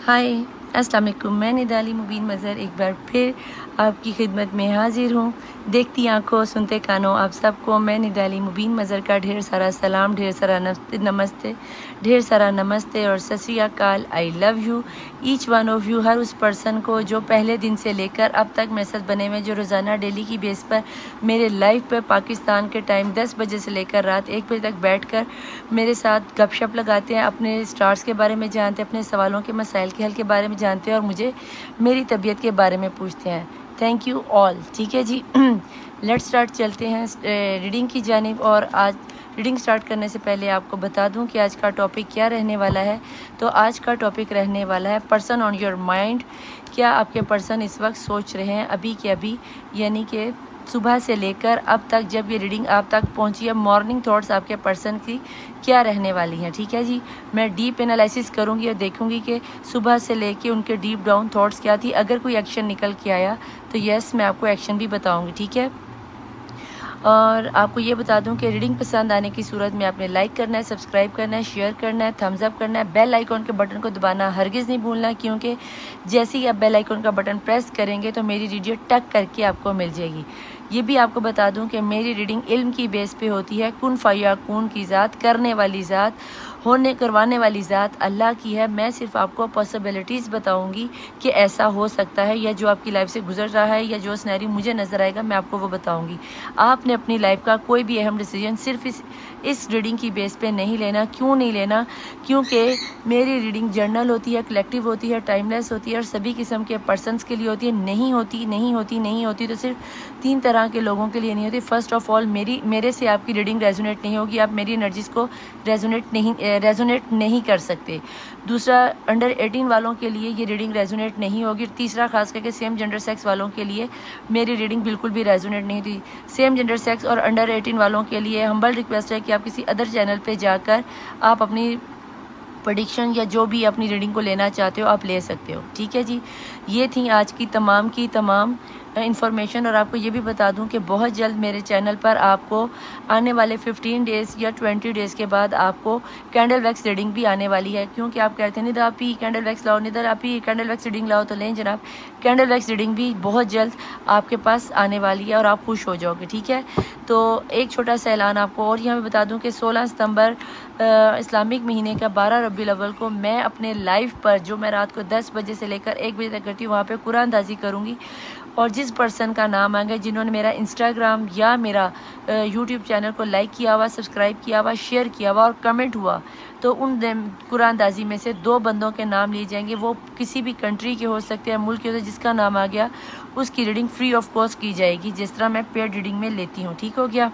हाय अस्सलाम वालेकुम। मैं निदाली मुबीन मज़हर एक बार फिर आपकी खिदमत में हाजिर हूँ। देखती आंखों सुनते कानों आप सबको मैं निदाली मुबीन मज़हर का ढेर सारा सलाम, ढेर सारा नमस्ते, ढेर सारा नमस्ते और सत श्री अकाल। I love you each one of you. हर उस पर्सन को जो पहले दिन से लेकर अब तक मैसेज बने हुए, जो रोज़ाना डेली की बेस पर मेरे लाइव पर पाकिस्तान के टाइम 10 बजे से लेकर रात 1 बजे तक बैठकर मेरे साथ गपशप लगाते हैं, अपने स्टार्स के बारे में जानते हैं, अपने सवालों के मसाइल के हल के बारे में जानते हैं और मुझे मेरी तबीयत के बारे में पूछते हैं। Thank you all. ठीक है जी, लेट्स स्टार्ट। चलते हैं रीडिंग की जानिब। और आज रीडिंग स्टार्ट करने से पहले आपको बता दूं कि आज का टॉपिक क्या रहने वाला है। तो आज का टॉपिक रहने वाला है पर्सन ऑन योर माइंड। क्या आपके पर्सन इस वक्त सोच रहे हैं अभी के अभी, यानी कि सुबह से लेकर अब तक जब ये रीडिंग आप तक पहुंची है, मॉर्निंग थॉट्स आपके पर्सन की क्या रहने वाली हैं। ठीक है जी, मैं डीप एनालिसिस करूंगी और देखूंगी कि सुबह से लेके उनके डीप डाउन थॉट्स क्या थी। अगर कोई एक्शन निकल के आया तो यस, मैं आपको एक्शन भी बताऊंगी। ठीक है, और आपको ये बता दूं कि रीडिंग पसंद आने की सूरत में आपने लाइक करना है, सब्सक्राइब करना है, शेयर करना है, थम्स अप करना है, बेल आइकॉन के बटन को दबाना हरगिज़ नहीं भूलना, क्योंकि जैसे ही आप बेल आइकॉन का बटन प्रेस करेंगे तो मेरी वीडियो टक करके आपको मिल जाएगी। ये भी आपको बता दूं कि मेरी रीडिंग इल्म की बेस पे होती है। कुन फयाकून की ज़ात, करने वाली ज़ात, होने करवाने वाली ज़ात अल्लाह की है। मैं सिर्फ आपको पॉसिबिलिटीज़ बताऊंगी कि ऐसा हो सकता है, या जो आपकी लाइफ से गुजर रहा है या जो सिनेरियो मुझे नज़र आएगा मैं आपको वो बताऊंगी। आपने अपनी लाइफ का कोई भी अहम डिसीजन सिर्फ इस रीडिंग की बेस पे नहीं लेना। क्यों नहीं लेना? क्योंकि मेरी रीडिंग जर्नल होती है, कलेक्टिव होती है, टाइमलेस होती है और सभी किस्म के पर्सनस के लिए होती है। नहीं होती तो सिर्फ 3 तरह के लोगों के लिए नहीं होती। फर्स्ट ऑफ ऑल, मेरे से आपकी रीडिंग रेजोनेट नहीं होगी, आप मेरी एनर्जीज को रेजोनेट नहीं कर सकते। दूसरा, अंडर 18 वालों के लिए ये रीडिंग रेजोनेट नहीं होगी। तीसरा, खास करके सेम जेंडर सेक्स वालों के लिए मेरी रीडिंग बिल्कुल भी रेजोनेट नहीं थी। सेम जेंडर सेक्स और अंडर 18 वालों के लिए हम्बल रिक्वेस्ट है कि आप किसी अदर चैनल पे जाकर आप अपनी प्रेडिक्शन या जो भी अपनी रीडिंग को लेना चाहते हो आप ले सकते हो। ठीक है जी, ये थी आज की तमाम इंफॉर्मेशन। और आपको ये भी बता दूं कि बहुत जल्द मेरे चैनल पर आपको आने वाले 15 डेज़ या 20 डेज़ के बाद आपको कैंडल वैक्स रीडिंग भी आने वाली है। क्योंकि आप कहते हैं निधर आप ही कैंडल वैक्स लाओ, निधर आप ही कैंडल वैक्स रीडिंग लाओ, तो लें जनाब, कैंडल वैक्स रीडिंग भी बहुत जल्द आपके पास आने वाली है और आप खुश हो जाओगे। ठीक है, तो एक छोटा सा ऐलान आपको और यहाँ बता दूँ कि 16 सितंबर इस्लामिक महीने का 12 रबीउल अव्वल को मैं अपने लाइव पर, जो मैं रात को 10 बजे से लेकर 1 बजे तक करती हूँ, वहाँ पर कुरान अंदाज़ी करूँगी। और जिस पर्सन का नाम आएगा, जिन्होंने मेरा इंस्टाग्राम या मेरा यूट्यूब चैनल को लाइक किया हुआ, सब्सक्राइब किया हुआ, शेयर किया हुआ और कमेंट हुआ, तो उन कुरान अंदाज़ी में से 2 बंदों के नाम लिए जाएंगे। वो किसी भी कंट्री के हो सकते हैं, मुल्क के हो सकते हैं, जिसका नाम आ गया उसकी रीडिंग फ्री ऑफ कॉस्ट की जाएगी, जिस तरह मैं पेड रीडिंग में लेती हूँ। ठीक हो गया।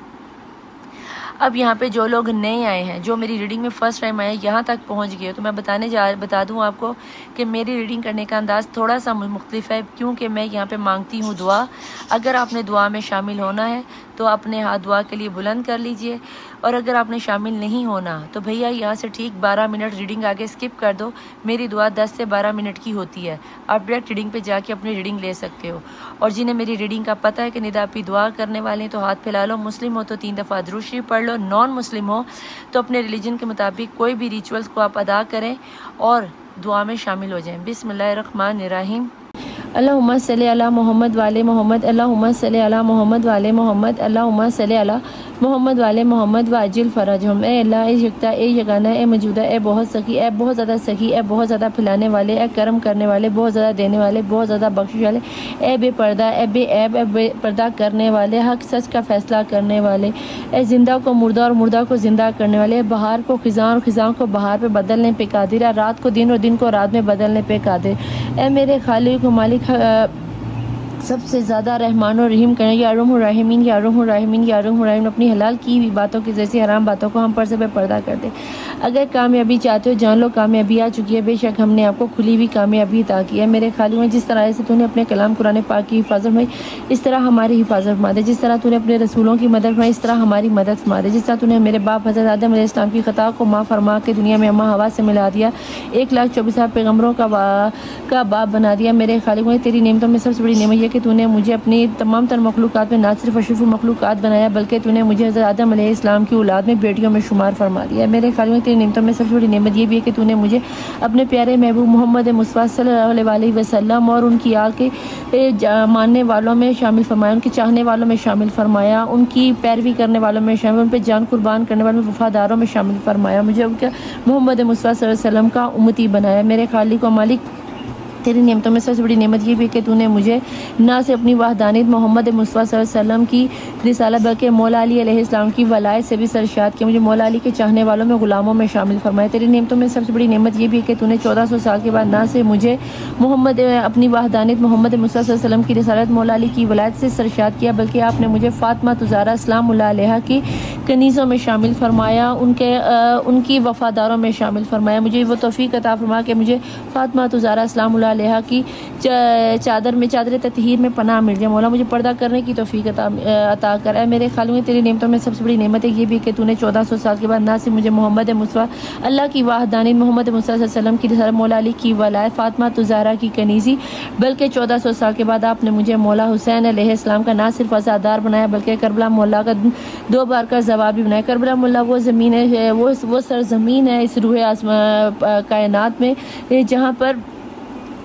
अब यहाँ पे जो लोग नए आए हैं, जो मेरी रीडिंग में फ़र्स्ट टाइम आए, यहाँ तक पहुँच गए, तो मैं बता दूँ आपको कि मेरी रीडिंग करने का अंदाज़ थोड़ा सा मुख्तलिफ है, क्योंकि मैं यहाँ पे मांगती हूँ दुआ। अगर आपने दुआ में शामिल होना है तो अपने हाथ दुआ के लिए बुलंद कर लीजिए, और अगर आपने शामिल नहीं होना तो भैया यहाँ से ठीक 12 मिनट रीडिंग आगे स्किप कर दो। मेरी दुआ 10 से 12 मिनट की होती है। आप डायरेक्ट रीडिंग पे जाके अपनी रीडिंग ले सकते हो। और जिन्हें मेरी रीडिंग का पता है कि निदा आपी दुआ करने वाले हैं तो हाथ फैला लो। मुस्लिम हो तो 3 दफ़ा दुरूद शरीफ पढ़ लो। नॉन मुस्लिम हो तो अपने रिलीजन के मुताबिक कोई भी रिचुअल्स को आप अदा करें और दुआ में शामिल हो जाएं। बिस्मिल्लाहिर्रहमानिर्रहीम। अल्लाहुम्मा सल्ली अला मोहम्मद वाले मोहम्मद, अल्लाहुम्मा सल्ली अला मोहम्मद वाले मोहम्मद, अल्लाहुम्मा सल्ली अला मोहम्मद वाले मोहम्मद वाजिल फरजहम। ए अल्लाह, ए यकता, ए यगाना, ए मौजूदा, ए बहुत सखी, ए बहुत ज़्यादा सखी, ए बहुत ज़्यादा फैलाने वाले, ए करम करने वाले, बहुत ज़्यादा देने वाले, बहुत ज़्यादा बख्शिश वाले, ए बेपर्दा, ए बेऐब, ए बेपर्दा करने वाले, हक सच का फैसला करने वाले, ए जिंदा को मुर्दा और मुर्दा को जिंदा करने वाले, बहार को खिज़ां और खिज़ां को बहार पे बदलने पे कादिर, रात को दिन और दिन को रात में बदलने पे कादिर। ए मेरे खालिक मालिक सबसे ज़्यादा रहमान और रहीम करने, या अर्हम राहिमीन, या अर्हम राहिमीन, या अर्हम राहिमीन। अपनी हलाल की हुई बातों की जैसी हराम बातों को हम पर से पर्दा कर दे। अगर कामयाबी चाहते हो जान लो कामयाबी आ चुकी है, बेशक हमने आपको खुली हुई कामयाबी अता की है। मेरे खाली में जिस तरह से तूने अपने कलाम कुरान पाक की हिफाजत में, इस तरह हमारी हिफाजत फरमा दे। जिस तरह तूने अपने रसूलों की मदद फरमाई, इस तरह हमारी मदद फरमा दे। जिस तरह तूने मेरे बाप हज़रत आदम अलैहिस्सलाम की ख़ता को माफ़ फरमा के दुनिया में अम्मा हवा से मिला दिया, 1,24,000 पैगम्बरों का बाप बना दिया। मेरे खालिक में तेरी नेमतों में सबसे बड़ी नेमत यह कि तूने मुझे अपनी तमाम तर मखलूक़ात में ना सिर्फ अशरफुल मखलूक़ात बनाया बल्कि तूने मुझे हज़रत आदम अलैहिस्सलाम की औलाद में बेटियों में शुमार फरमा दिया। मेरे ख्याल में तेरी नेमतों में सबसे बड़ी नेमत ये भी है कि तूने मुझे अपने प्यारे महबूब मोहम्मद मुस्तफ़ा सल्लल्लाहु अलैहि वसल्लम और उनकी आल के मानने वालों में शामिल फरमाया, उनके चाहने वालों में शामिल फरमाया, उनकी पैरवी करने वालों में शामिल, उन पर जान कुर्बान करने वालों में वफ़ादारों में शामिल फरमाया, मुझे उनके मोहम्मद मुस्तफ़ा सल्लल्लाहु अलैहि वसल्लम का उम्मती बनाया। मेरे खालिक व मालिक तेरी नेमतों में सबसे बड़ी नेमत ये भी है कि तूने मुझे ना से अपनी वहदानियत मोहम्मद मुस्तफ़ा सल्लल्लाहु अलैहि वसल्लम की रिसालत बल्कि मौला अली अलैहिस्सलाम की वलायत से भी सरशाद किया, मुझे मौला अली के चाहने वालों में ग़ुलामों में शामिल फरमाया। तेरी नेमतों में सबसे बड़ी नेमत ये भी है कि तूने 1400 साल के बाद ना से मुझे मोहम्मद अपनी वहदानियत मोहम्मद मुस्तफ़ा सल्लल्लाहु अलैहि वसल्लम की रिसालत मौला अली की वलायत से सरशाद किया बल्कि आपने मुझे फ़ातिमा ज़हरा सलामुल्लाह अलैहा की कनीज़ों में शामिल फरमाया, उनकी वफ़ादारों में शामिल फरमाया। मुझे वो तौफ़ीक़ अता फरमा कि मुझे फ़ातिमा ज़हरा सलामुल्लाह अलैहा की चादर ततहीर में पनाह मिल जाए। मौला मुझे पर्दा करने की तौफ़ीक़ अता कर। है मेरे ख्याल में तेरी नेमतों में सबसे बड़ी नेमत है ये भी कि तूने 1400 साल के बाद ना सिर्फ मुझे मोहम्मद मुस्तफ़ा अल्लाह की वाहदानियत मोहम्मद मुस्तफ़ा सल्लल्लाहु अलैहि वसल्लम की रिसालत मौला अली की वलायत फ़ातिमा ज़हरा की कनीज़ी बल्कि 1400 साल के बाद आपने मुझे मौला हुसैन अलैहिस्सलाम का ना सिर्फ आज़ादार बनाया बल्कि करबला मौला का 2 बार का जवाब भी बनाया। करबला मौला वो ज़मीन है, वो सरज़मीन है इस रूह कायनात में जहाँ पर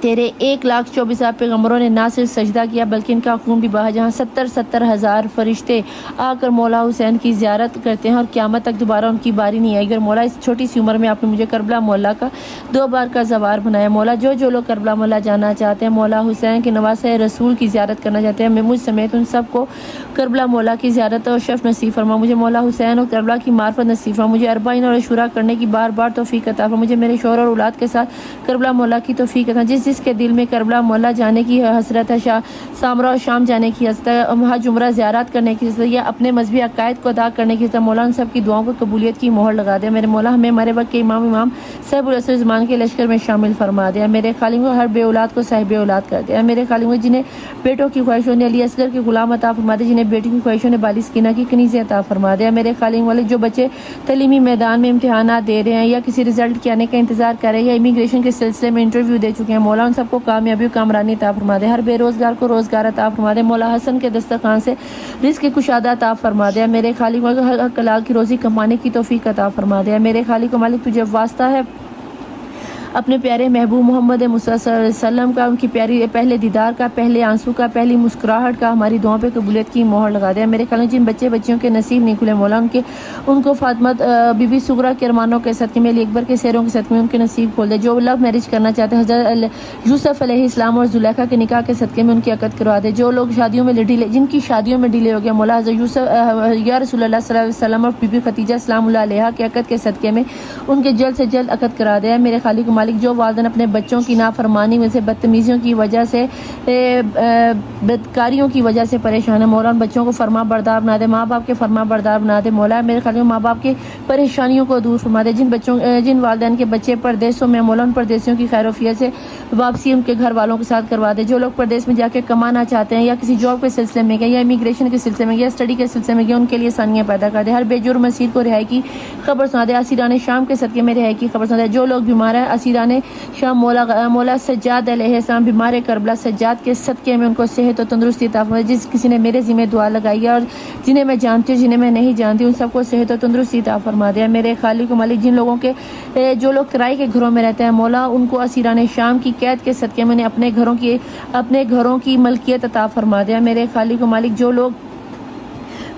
तेरे 1,24,000 पैगम्बरों ने ना सिर्फ सजदा किया बल्कि इनका खून भी बहा, जहाँ 70 हज़ार फरिश्ते आकर मौला हुसैन की ज़ियारत करते हैं और क़यामत तक दोबारा उनकी बारी नहीं आएगी। और मौला इस छोटी सी उम्र में आपने मुझे करबला मौला का 2 बार का ज़वार बनाया। मौला जो लोग करबला मौला जाना चाहते हैं, मौला हुसैन के नवासे रसूल की ज़ियारत करना चाहते हैं, मैं मुझ समेत उन सबको करबला मौला की ज़ियारत और शर्फ नसीब फरमा। मुझे मौला हुसैन और करबला की मार्फत नसीब फरमा। मुझे अरबाइन और अशूरा करने की बार बार तौफ़ीक़ अता फरमा। मुझे मेरे शौहर और औलाद के साथ करबला मौला की तौफ़ीक़ अता। जिसके दिल में करबला मौला जाने की हसरत है, सामरा और शाम जाने की हसरत है, हज उम्रा ज़ियारत करने की हसरत या अपने मजहबी अकायद को अदा करने की हसरत, मौला उन सब की दुआओं को कबूलियत की मोहर लगा दे। मेरे मौला हमें हमारे वक्त के इमाम साहिब उल ज़मान के लश्कर में शामिल फरमा दे। मेरे खालिक को हर बे औलाद को साहिब औलाद कर दे। मेरे खालिक को जिन्हें बेटों की ख्वाहिशों ने अली असगर के गुलाम अता फरमा दे, जिन्हें बेटी की ख्वाहिशों ने बालिस्किना की कनीज़ें अता फरमा दे। मेरे खालिक वाले जो बच्चे तलीमी मैदान में इम्तिहानात दे रहे हैं या किसी रिजल्ट के आने का इंतजार कर रहे हैं या इमिग्रेशन के सिलसिले में इंटरव्यू दे चुके हैं, मौला उन सबको कामयाबी कामरानी अता फरमा दे। हर बेरोजगार को रोजगार अता फरमा दे। मौला हसन के दस्तरखान से रिज़्क़ की कुशादा अता फरमा दे। मेरे खालिक को हर हलाल की रोज़ी कमाने की तौफ़ीक़ अता फरमा दे। मेरे खालिक मालिक तुझे वास्ता है अपने प्यारे महबूब मोहम्मद मुस्तफ़ा सल्लल्लाहु अलैहि वसल्लम का, उनकी प्यारी पहले दीदार का, पहले आंसू का, पहली मुस्कुराहट का हमारी दुआओं पे कबूलियत की मोहर लगा दे। मेरे ख्याल में जिन बच्चे बच्चियों के नसीब नहीं खुले मौला उनको फातिमा बीबी सुगरा के अरमानों के सदक़े में, अली अकबर के सेरों के सदक़े में उनके नसीब खोल दे। जो लव मैरिज करना चाहते हैं हज़रत यूसुफ अलैहिस्सलाम और ज़ुलेखा के निकाह के सदक़े में उनकी अक़द करवा दे। जो लोग शादियों में डिले, जिनकी शादियों में डिले हो गया, मौला हज़रत यूसुफ या रसूलुल्लाह सल्लल्लाहु अलैहि वसल्लम और बीबी खदीजा सलामुल्लाह अलैहा के अक़द के सदक़े में उनके जल्द से जल्द अक़द करा दे। मेरे खालिक मालिक जो वालिदैन अपने बच्चों की नाफरमानी में से, बदतमीज़ियों की वजह से, बदकारियों की वजह से परेशान है, मौला उन बच्चों को फरमा बरदार बना दे, माँ बाप के फरमा बरदार बना दे। मौला मेरे ख्याल में माँ बाप की परेशानियों को दूर फरमा दे। जिन वालिदैन के बच्चे परदेशों में, मौला उन परदेशियों की खैरोफियत से वापसी उनके घर वालों के साथ करवा दे। जो लोग परदेश में जाके कमाना चाहते हैं या किसी जॉब के सिलसिले में गए या इमिग्रेशन के सिलसिले में या स्टडी के सिलसिले में गए, उनके लिए आसानियाँ पैदा कर दे। हर बेजुर्म असीर को रिहाई की खबर सुना दे। असीरान शाम के सदक़े में रिहाई की खबर सुना दे। जो लोग बीमार है असीरान शाम मौला सज्जाद अलैहिस्सलाम बीमार करबला सज्जाद के सदक़े में उनको सेहत और तंदुरुस्ती अता फरमाए। जिस किसी ने मेरे ज़िम्मे दुआ लगाई है और जिन्हें मैं जानती हूँ जिन्हें मैं नहीं जानती उन सबको सेहत और तंदुरुस्ती अता फरमा दे। मेरे खालिक मालिक जिन लोगों के जो लोग किराए के घरों में रहते हैं, मौला उनको असीरान शाम की कैद के सदक़े में अपने घरों की मलकियत अता फरमा दे। मेरे खालिक मालिक जो लोग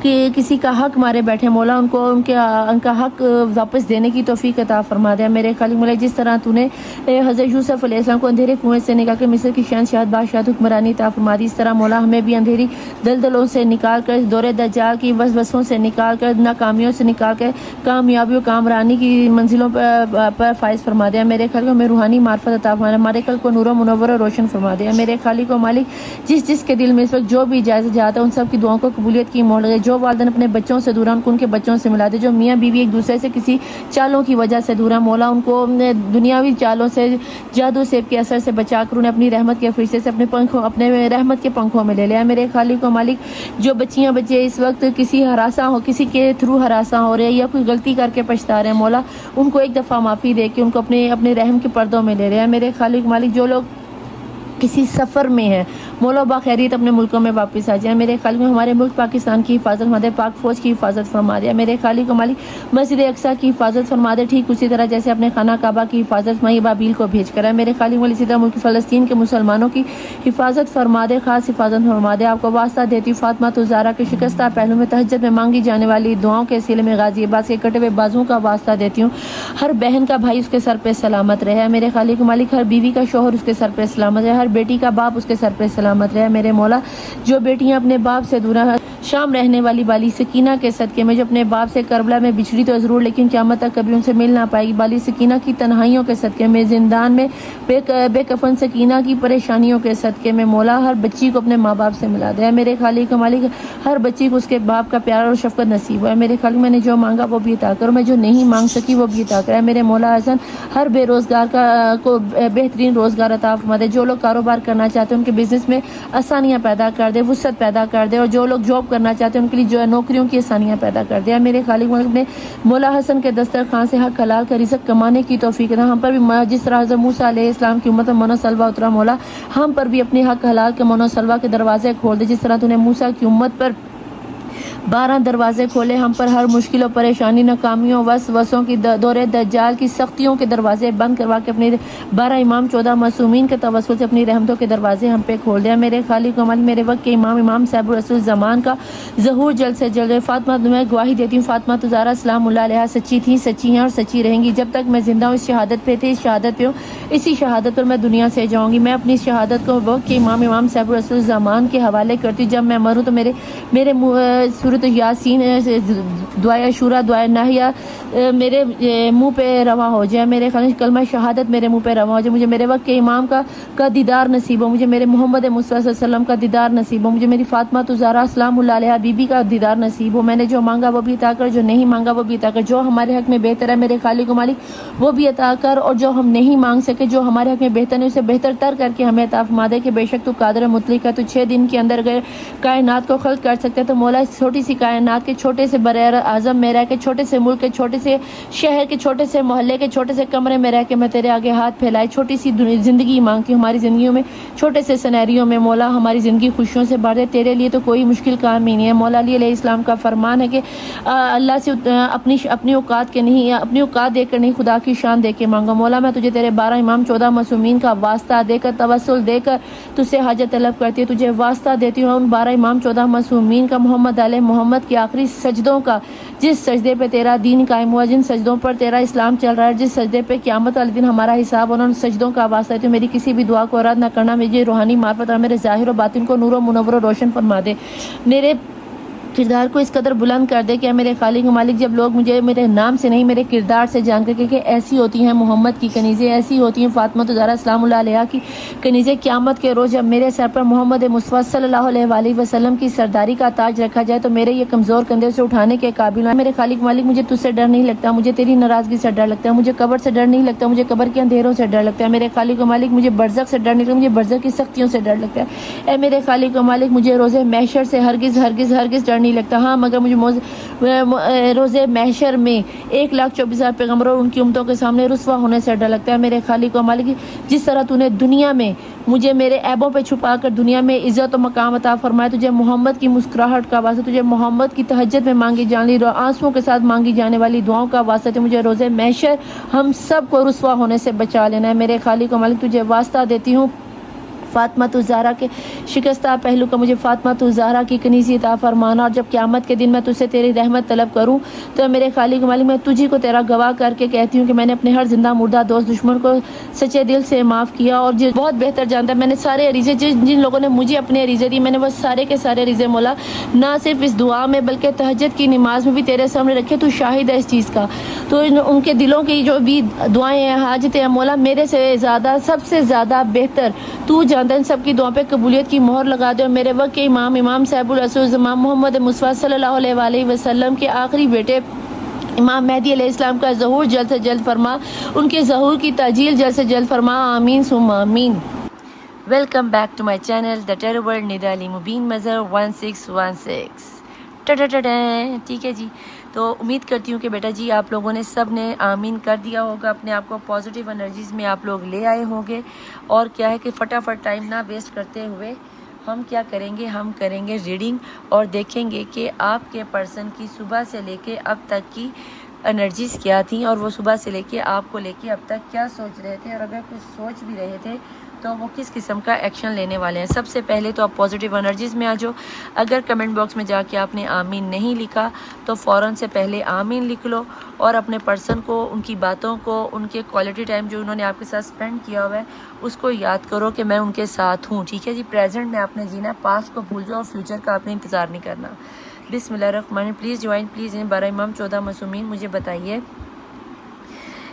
कि किसी का हक मारे बैठे, मौला उनको उनका हक वापस देने की तौफीक अता फरमा दे। मेरे खालिक मौला जिस तरह तूने हज़रत यूसुफ अलैहिस्सलाम को अंधेरे कुएं से निकाल कर मिस्र की शहंशाह बादशाह हुक्मरानी अता फरमा दी, इस तरह मौला हमें भी अंधेरी दलदलों से निकाल कर, दौरे दज्जाल की वसवसों से निकाल कर, नाकामियों से निकाल कर कामयाबियों कामरानी की मंजिलों पर फाइज फरमा दिया। मेरे खालिक को हमें रूहानी मार्फत अता फरमा, हमारे कल को नूर मुनव्वर रोशन फरमा दिया। मेरे खालिक को मालिक जिस के दिल में इस वक्त जो भी इजाज़त चाहता है उन सब की दुआओं को कबूलियत की मोहर लगे। जो वालिदैन अपने बच्चों से दूर हैं उनको उनके बच्चों से मिला दे। जो मियाँ बीवी एक दूसरे से किसी चालों की वजह से दूर है, मौला उनको दुनियावी चालों से, जादू सेब के असर से बचा कर उन्हें अपनी रहमत के फरिश्ते से अपने रहमत के पंखों में ले लिया। मेरे खालिक को मालिक जो बच्चियाँ बच्चे इस वक्त किसी के थ्रू हरासा हो रहे हैं या कोई गलती करके पछता रहे हैं, मौला उनको एक दफ़ा माफ़ी दे के उनको अपने रहम के पर्दों में ले रहे हैं। मेरे खालिक मालिक जो लोग किसी सफ़र में है, मौला बाखैरियत अपने मुल्कों में वापस आ जाए। मेरे खालिक हमारे मुल्क पाकिस्तान की हिफाजत फरमा दे, पाक फौज की हिफाजत फरमा दे। मेरे खालिक मालिक मस्जिद अक्सा की हिफाजत फरमा दे, ठीक उसी तरह जैसे अपने खाना काबा की हिफाजत मई बाबील को भेज कर है। मेरे खालिक मालिक इसी तरह मुल्क फ़लस्तीन के मुसलमानों की हिफाजत फरमा दे, खास हिफाजत फरमा दे। आपको वास्ता देती हूँ फातिमा तुज़ारा के शिकस्ता पहलू में तहज्जुद में मांगी जाने वाली दुआओं के सिले में गाज़ियाबाद के कटे हुए बाजुओं का वास्ता देती हूँ। हर बहन का भाई उसके सर पे सलामत रहे। मेरे खालिक मालिक हर बीवी का शोहर उसके सर पे सलामत रहे, हर बेटी का बाप उसके सर पे सलामत रहे। मेरे मौला जो बेटियां अपने बाप से दूर शाम रहने वाली बाली सकीना के सदके में जो अपने बाप से करबला में बिछड़ी तो ज़रूर लेकिन क़यामत तक कभी उनसे मिल ना पाएगी, बाली सकीना की तन्हाइयों के सदके में जिंदान में बेकफन सकीना की परेशानियों के सदके में मौला हर बच्ची को अपने माँ बाप से मिला दे। मेरे खालिक मालिक हर बच्ची को उसके बाप का प्यार और शफकत नसीब है। मेरे खालिक मैंने जो मांगा वो भी अता करो, मैं जो नहीं मांग सकी वो भी अता करे। मेरे मौला हसन हर बेरोजगार को बेहतरीन रोजगार अता फरमा दे। जो लोग कारोबार करना चाहते हैं उनके बिजनेस में आसानियाँ पैदा कर दे, वुसअत पैदा कर दे, और जो लोग जॉब करना चाहते हैं उनके लिए जो है नौकरियों की आसानियाँ पैदा कर दे। मेरे खालिक मालिक ने मौला हसन के दस्तरखान से हक हलाल का रिज़्क कमाने की तौफीक देना। हम पर भी जिस तरह हज़रत मूसा अलैहिस्सलाम की उम्मत में मनो सलवा उतरा, मौला हम पर भी अपने हक हलाल के मनो सलवा के दरवाजे खोल दे। जिस तरह तूने मूसा की उम्मत पर 12 दरवाजे खोले, हम पर हर मुश्किल और परेशानी नाकामियों वसवसों की दौरे दज्जाल की सख्तियों के दरवाजे बंद करवा के अपने 12 इमाम 14 मासूमीन के तवस्सुल से अपनी रहमतों के दरवाजे हम पे खोल दिया। मेरे खालिक मालिक मेरे वक्त के इमाम साहिब रसूल ज़मान का ज़हूर जल्द से जल्द। फातिमा मैं गवाही देती हूँ फातिमा तुज़ारा सलामुल्लाह अलैहा सच्ची थी, सच्ची हैं और सच्ची रहेंगी। जब तक मैं जिंदा हूँ इस शहादत पे थे, इस शहादत पे हूँ, इसी शहादत पर मैं दुनिया से जाऊँगी। मैं अपनी शहादत को वक्त के इमाम साहिब रसूल ज़मान के हवाले करती हूँ। जब मैं मरूँ तो मेरे सूरत यासीन दुआ शुरा दुआ नाहिया मेरे मुंह पे रवा हो जाए। मेरे खालिक कलमा शहादत मेरे मुंह पे रवा हो जाए। मुझे मेरे वक्त के इमाम का दीदार नसीब हो, मुझे मेरे मोहम्मद मुस्तफ़ा सल्लल्लाहु अलैहि वसल्लम का दीदार नसीब हो, मुझे मेरी फातिमा तुज़ारा सलामुल्लाह अलैहा बीबी का दीदार नसीब हो। मैंने जो मांगा वो भी अता कर, जो नहीं मांगा वो भी अता कर। जो हमारे हक में बेहतर है मेरे खालिक मालिक वो भी अता कर, और जो हम नहीं मांग सके जो हमारे हक में बेहतर नहीं उसे बेहतर तर करके हमें अता फरमा दे। कि बेशक तू कादिर मुतलिक है, तू 6 दिन के अंदर गए कायनात को खल्क कर सकते हैं। तो मौला इस छोटी सी कायनात के छोटे से बर आज़म में रह के, छोटे से मुल्क के छोटे से शहर के छोटे से मोहल्ले के छोटे से कमरे में रह के मैं तेरे आगे हाथ फैलाए छोटी सी ज़िंदगी मांगती हूँ। हमारी ज़िंदगियों में छोटे से सिनेरियो में मौला हमारी ज़िंदगी खुशियों से भर दे। तेरे लिए तो कोई मुश्किल काम ही नहीं है। मौला अली अलैहिस्सलाम का फरमान है कि अल्लाह से अपनी औकात के नहीं, अपनी औकात देकर नहीं, खुदा की शान दे के मांगो। मौला मैं तुझे तेरे 12 इमाम 14 मासूमीन का वास्ता देकर तवस्सुल देकर तुझसे हाजत तलब करती है। तुझे वास्ता देती हूँ उन 12 इमाम 14 मासूमीन का, मोहम्मद अलैहि मोहम्मद के आखिरी सजदों का, जिस सजदे पे तेरा दीन कायम हुआ, जिन सजदों पर तेरा इस्लाम चल रहा है, जिस सजदे पे क़यामत वाले दिन हमारा हिसाब होना, उन सजदों का वास्ता है। तो मेरी किसी भी दुआ को रद्द न करना, मुझे रूहानी मार्फत और मेरे ज़ाहिर और बातिन को नूर व मुनव्वर और रोशन फरमा दे। मेरे किरदार को इस कदर बुलंद कर दे कि मेरे खालिक मालिक जब लोग मुझे मेरे नाम से नहीं मेरे किरदार से जान करके कि ऐसी होती हैं मोहम्मद की कनीज़ें, ऐसी होती हैं फातिमा तुज़ारा सलामुल्लाह अलैहा की कनीज़ें। क़यामत के रोज़ जब मेरे सर पर मोहम्मद मुस्तफ़ा सल्लल्लाहु अलैहि वसल्लम की सरदारी का ताज रखा जाए तो मेरे ये कमज़ोर कंधे से उठाने के काबिल है। मेरे खालिक मालिक मुझे तुझसे डर नहीं लगता, मुझे तेरी नाराज़गी से डर लगता है, मुझे कब्र से डर नहीं लगता, मुझे कब्र के अंधेरों से डर लगता है। मेरे खालिक मालिक मुझे बरज़ख से डर नहीं लगता, मुझे बरज़ख की सख्तियों से डर लगता है। मेरे खालिक मालिक मुझे रोज़े महशर से हरगिज़ हरगिज़ हरगिज़ डर नहीं लगता। हाँ मगर मुझे रोज़े महशर में 1,24,000 पैगम्बरों और उनकी उम्मतों के सामने रुस्वा होने से डर लगता है। मेरे खालिक व मालिक जिस तरह तूने दुनिया में मुझे मेरे ऐबों पे छुपा कर दुनिया में इज़्ज़त और मकाम अता फरमाया, तुझे मोहम्मद की मुस्कुराहट का वास्ता, तुझे मोहम्मद की तहज्जुद में मांगी जाने आंसुओं के साथ मांगी जाने वाली दुआओं का वास्ता, तो मुझे रोज़े महशर हम सब को रुस्वा होने से बचा लेना है। मेरे खालिक व मालिक तुझे वास्ता देती हूँ फातिमा तुज़ारा के शिकस्ता पहलू का, मुझे फातिमा तुज़ारा की कनीज़ी अता फरमाना, और जब क़यामत के दिन मैं तुझसे तेरी रहमत तलब करूं तो मेरे खालिक मालिक मैं तुझी को तेरा गवाह करके कहती हूँ कि मैंने अपने हर जिंदा मुर्दा दोस्त दुश्मन को सच्चे दिल से माफ़ किया। और जिस बहुत बेहतर जानता है मैंने सारे अरीज़े जिन लोगों ने मुझे अपने अरीज़े दिए मैंने वो सारे के सारे अरीज़े मौला ना सिर्फ इस दुआ में बल्कि तहज्जुद की नमाज में भी तेरे सामने रखे। तू शाहिद है इस चीज़ का। तो उनके दिलों की जो भी दुआएँ हैं हाजतें हैं मौला मेरे से ज़्यादा सबसे ज़्यादा बेहतर तू जानता सबकी दुआ पे कबूलियत की मोहर लगा दे। और मेरे वक्त के इमाम साहिबुल रसूल ज़मान मोहम्मद मुस्तफ़ा सल्लल्लाहु अलैहि वसल्लम के आखिरी बेटे इमाम मेहदी अलैहिस्सलाम का ज़हूर जल्द से जल्द फरमा, उनके ज़हूर की ताजील जल्द से जल्द फरमा। आमीन सुम्मा आमीन। Welcome back to my channel the terror world Nida Ali Mubeen Mazhar 1616। ठीक है जी, तो उम्मीद करती हूँ कि बेटा जी आप लोगों ने सब ने आमीन कर दिया होगा, अपने आप को पॉजिटिव एनर्जीज़ में आप लोग ले आए होंगे। और क्या है कि फटाफट टाइम ना वेस्ट करते हुए हम क्या करेंगे, हम करेंगे रीडिंग और देखेंगे कि आपके पर्सन की सुबह से लेके अब तक की एनर्जीज़ क्या थी और वो सुबह से लेके आपको लेके अब तक क्या सोच रहे थे, और अगर कुछ सोच भी रहे थे तो वो किस किस्म का एक्शन लेने वाले हैं। सबसे पहले तो आप पॉजिटिव एनर्जीज़ में आ जाओ। अगर कमेंट बॉक्स में जाके आपने आमीन नहीं लिखा तो फ़ौरन से पहले आमीन लिख लो और अपने पर्सन को, उनकी बातों को, उनके क्वालिटी टाइम जो उन्होंने आपके साथ स्पेंड किया हुआ है उसको याद करो कि मैं उनके साथ हूँ। ठीक है जी, प्रेजेंट में आपने जीना, पास्ट को भूल जाओ और फ्यूचर का आपने इंतज़ार नहीं करना। बिस्मिल्लाहिर्रहमानिर्रहीम। प्लीज़ ज्वाइन प्लीज़ इन 12 इमाम 14 मासूमीन मुझे बताइए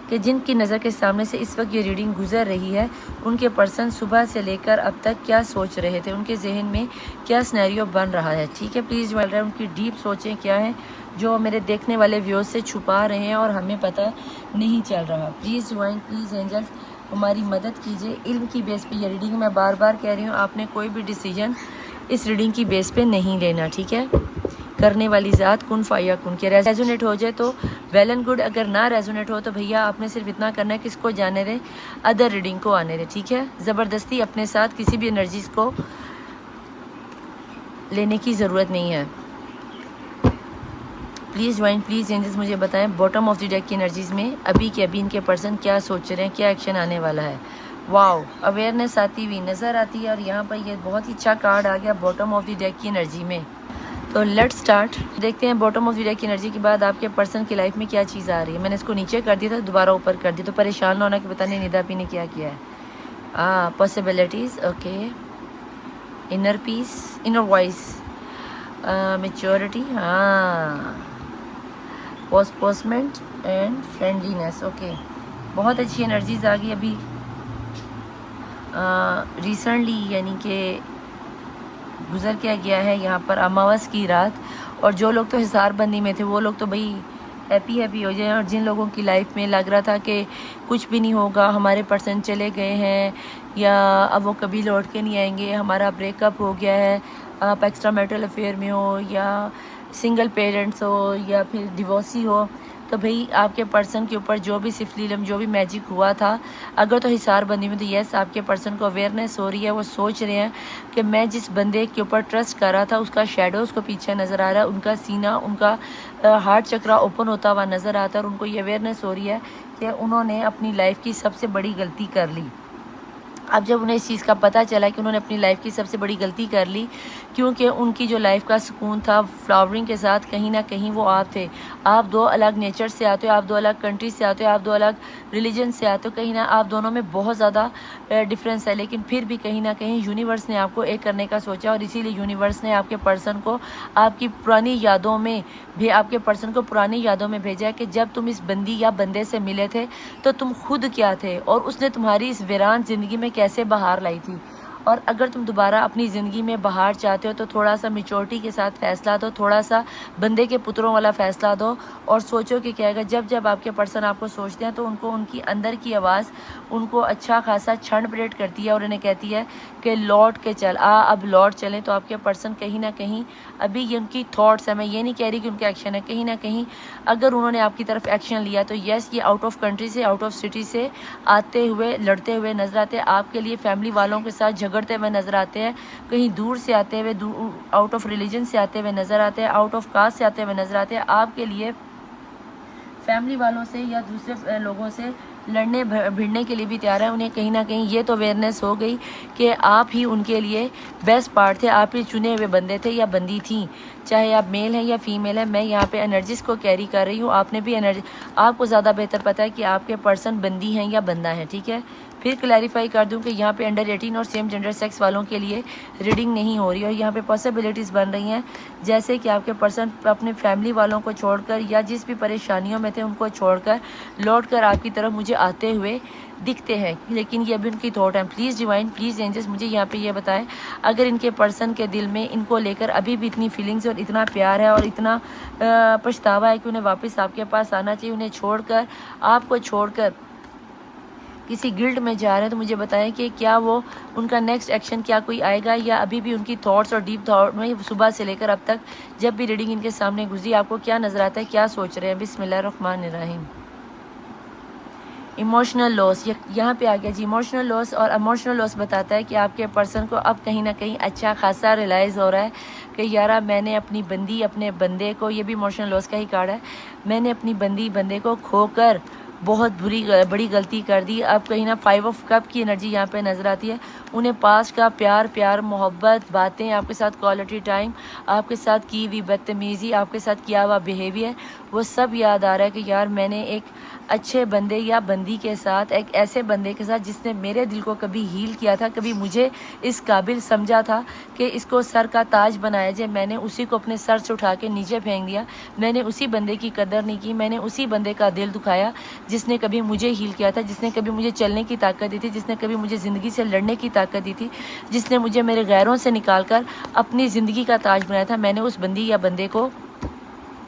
कि जिनकी नज़र के सामने से इस वक्त ये रीडिंग गुजर रही है, उनके पर्सन सुबह से लेकर अब तक क्या सोच रहे थे, उनके जहन में क्या सिनेरियो बन रहा है। ठीक है, प्लीज़ ज्वाइन रहे, उनकी डीप सोचें क्या हैं जो मेरे देखने वाले व्यूअर्स से छुपा रहे हैं और हमें पता नहीं चल रहा। प्लीज़ ज्वाइन प्लीज़ एंजल्स, हमारी मदद कीजिए। इल्म की बेस पे ये रीडिंग मैं बार बार कह रही हूँ, आपने कोई भी डिसीजन इस रीडिंग की बेस पे नहीं लेना। ठीक है, करने वाली ज़ात कुन फाया कुन के रेजोनेट हो जाए तो वेल एंड गुड, अगर ना रेजोनेट हो तो भैया आपने सिर्फ इतना करना है, किसको जाने दें, अदर रीडिंग को आने दें। ठीक है, ज़बरदस्ती अपने साथ किसी भी एनर्जीज़ को लेने की ज़रूरत नहीं है। प्लीज़ ज्वाइन प्लीज़ एंजल्स, मुझे बताएं बॉटम ऑफ द डेक की एनर्जीज़ में अभी के अभी इनके पर्सन क्या सोच रहे हैं, क्या एक्शन आने वाला है। वाओ, अवेयरनेस आती हुई नज़र आती है और यहाँ पर ये बहुत ही अच्छा कार्ड आ गया बॉटम ऑफ द डेक की एनर्जी में। तो लेट्स स्टार्ट, देखते हैं बॉटम ऑफ द डेक की एनर्जी के बाद आपके पर्सन की लाइफ में क्या चीज़ आ रही है। मैंने इसको नीचे कर दिया था, दोबारा ऊपर कर दिया, तो परेशान ना होना कि बताने निदा पी ने क्या किया है। Possibilities, okay, inner peace, inner voice, maturity, हाँ, पोस्टपोस्टमेंट एंड फ्रेंडलीनेस। ओके, बहुत अच्छी एनर्जीज आ गई अभी रिसेंटली, यानी कि गुजर के गया है यहाँ पर अमावस की रात, और जो लोग तो हिसारबंदी में थे वो लोग तो भाई हैप्पी हैप्पी हो जाए, और जिन लोगों की लाइफ में लग रहा था कि कुछ भी नहीं होगा, हमारे पर्सन चले गए हैं या अब वो कभी लौट के नहीं आएंगे, हमारा ब्रेकअप हो गया है, आप एक्स्ट्रा मैरिटल अफेयर में हो या सिंगल पेरेंट्स हो या फिर डिवोर्सी हो, तो भाई आपके पर्सन के ऊपर जो भी सिफलीलम, जो भी मैजिक हुआ था, अगर तो हिसारबंदी में, तो यस आपके पर्सन को अवेयरनेस हो रही है। वो सोच रहे हैं कि मैं जिस बंदे के ऊपर ट्रस्ट कर रहा था उसका शेडो उसको पीछे नज़र आ रहा है, उनका सीना, उनका हार्ट चक्रा ओपन होता हुआ नज़र आता है, और उनको ये अवेयरनेस हो रही है कि उन्होंने अपनी लाइफ की सबसे बड़ी गलती कर ली। अब जब उन्हें इस चीज़ का पता चला कि उन्होंने अपनी लाइफ की सबसे बड़ी गलती कर ली, क्योंकि उनकी जो लाइफ का सुकून था फ्लावरिंग के साथ, कहीं ना कहीं वो आप थे। आप दो अलग नेचर से आते हो, आप दो अलग कंट्री से आते हो, आप दो अलग रिलीजन से आते हो, कहीं ना आप दोनों में बहुत ज़्यादा डिफरेंस है, लेकिन फिर भी कहीं ना कहीं यूनिवर्स ने आपको एक करने का सोचा, और इसीलिए यूनिवर्स ने आपके पर्सन को आपकी पुरानी यादों में भी, आपके पर्सन को पुरानी यादों में भेजा कि जब तुम इस बंदी या बंदे से मिले थे तो तुम खुद क्या थे, और उसने तुम्हारी इस वीरान ज़िंदगी में कैसे बहार लाई थी। और अगर तुम दोबारा अपनी ज़िंदगी में बहार चाहते हो तो थोड़ा सा मेच्योरिटी के साथ फ़ैसला दो, थोड़ा सा बंदे के पुत्रों वाला फ़ैसला दो, और सोचो कि क्या है। जब जब आपके पर्सन आपको सोचते हैं तो उनको उनकी अंदर की आवाज़ उनको अच्छा खासा क्षण परेड करती है और उन्हें कहती है कि लौट के चल आ, अब लौट चलें। तो आपके पर्सन कहीं ना कहीं अभी ये उनकी थॉट्स है, मैं ये नहीं कह रही कि उनके एक्शन है, कहीं ना कहीं अगर उन्होंने आपकी तरफ एक्शन लिया तो यस ये आउट ऑफ कंट्री से, आउट ऑफ सिटी से आते हुए, लड़ते हुए नजर आते हैं आपके लिए, फैमिली वालों के साथ झगड़ते हुए नजर आते हैं, कहीं दूर से आते हुए, आउट ऑफ रिलीजन से आते हुए नजर आते हैं, आउट ऑफ कास्ट से आते हुए नजर आते हैं, आपके लिए फैमिली वालों से या दूसरे लोगों से लड़ने भिड़ने के लिए भी तैयार है। उन्हें कहीं ना कहीं ये तो अवेयरनेस हो गई कि आप ही उनके लिए बेस्ट पार्ट थे, आप ही चुने हुए बंदे थे या बंदी थी, चाहे आप मेल हैं या फीमेल हैं। मैं यहाँ पे एनर्जीज को कैरी कर रही हूँ, आपने भी एनर्जी, आपको ज़्यादा बेहतर पता है कि आपके पर्सन बंदी हैं या बंदा है। ठीक है, फिर क्लैरिफाई कर दूं कि यहाँ पे अंडर 18 और सेम जेंडर सेक्स वालों के लिए रीडिंग नहीं हो रही, और यहाँ पे पॉसिबिलिटीज़ बन रही हैं, जैसे कि आपके पर्सन अपने फैमिली वालों को छोड़कर या जिस भी परेशानियों में थे उनको छोड़कर लौट कर आपकी तरफ मुझे आते हुए दिखते हैं, लेकिन ये अभी उनकी थॉट है। प्लीज़ डिवाइन प्लीज़ एंजल्स मुझे यहाँ पे ये बताएं, अगर इनके पर्सन के दिल में इनको लेकर अभी भी इतनी फीलिंग्स और इतना प्यार है और इतना पछतावा है कि उन्हें वापस आपके पास आना चाहिए, उन्हें छोड़कर, आपको छोड़कर किसी गिल्ड में जा रहे हैं, तो मुझे बताएं कि क्या वो उनका नेक्स्ट एक्शन क्या कोई आएगा, या अभी भी उनकी थॉट्स और डीप थॉट में सुबह से लेकर अब तक जब भी रीडिंग इनके सामने गुजरी आपको क्या नज़र आता है, क्या सोच रहे हैं। बिस्मिल्लाहिर्रहमानिर्रहीम। इमोशनल लॉस, यहाँ पे आ गया जी इमोशनल लॉस। और इमोशनल लॉस बताता है कि आपके पर्सन को अब कहीं ना कहीं अच्छा खासा रियलाइज़ हो रहा है कि यारा मैंने अपनी बंदी अपने बंदे को, ये भी इमोशनल लॉस का ही कार्ड है, मैंने अपनी बंदे को खोकर बहुत बड़ी गलती कर दी। अब कहीं ना 5 ऑफ कप की एनर्जी यहाँ पे नज़र आती है। उन्हें पास का प्यार मोहब्बत, बातें, आपके साथ क्वालिटी टाइम, आपके साथ की हुई बदतमीज़ी, आपके साथ किया हुआ बिहेवियर, वो सब याद आ रहा है कि यार मैंने एक अच्छे बंदे या बंदी के साथ, एक ऐसे बंदे के साथ जिसने मेरे दिल को कभी हील किया था, कभी मुझे इस काबिल समझा था कि इसको सर का ताज बनाया जाए, मैंने उसी को अपने सर से उठा के नीचे फेंक दिया। मैंने उसी बंदे की कदर नहीं की, मैंने उसी बंदे का दिल दुखाया जिसने कभी मुझे हील किया था, जिसने कभी मुझे चलने की ताकत दी थी, जिसने कभी मुझे ज़िंदगी से लड़ने की ताकत दी थी, जिसने मुझे मेरे गैरों से निकाल कर अपनी ज़िंदगी का ताज बनाया था। मैंने उस बंदी या बंदे को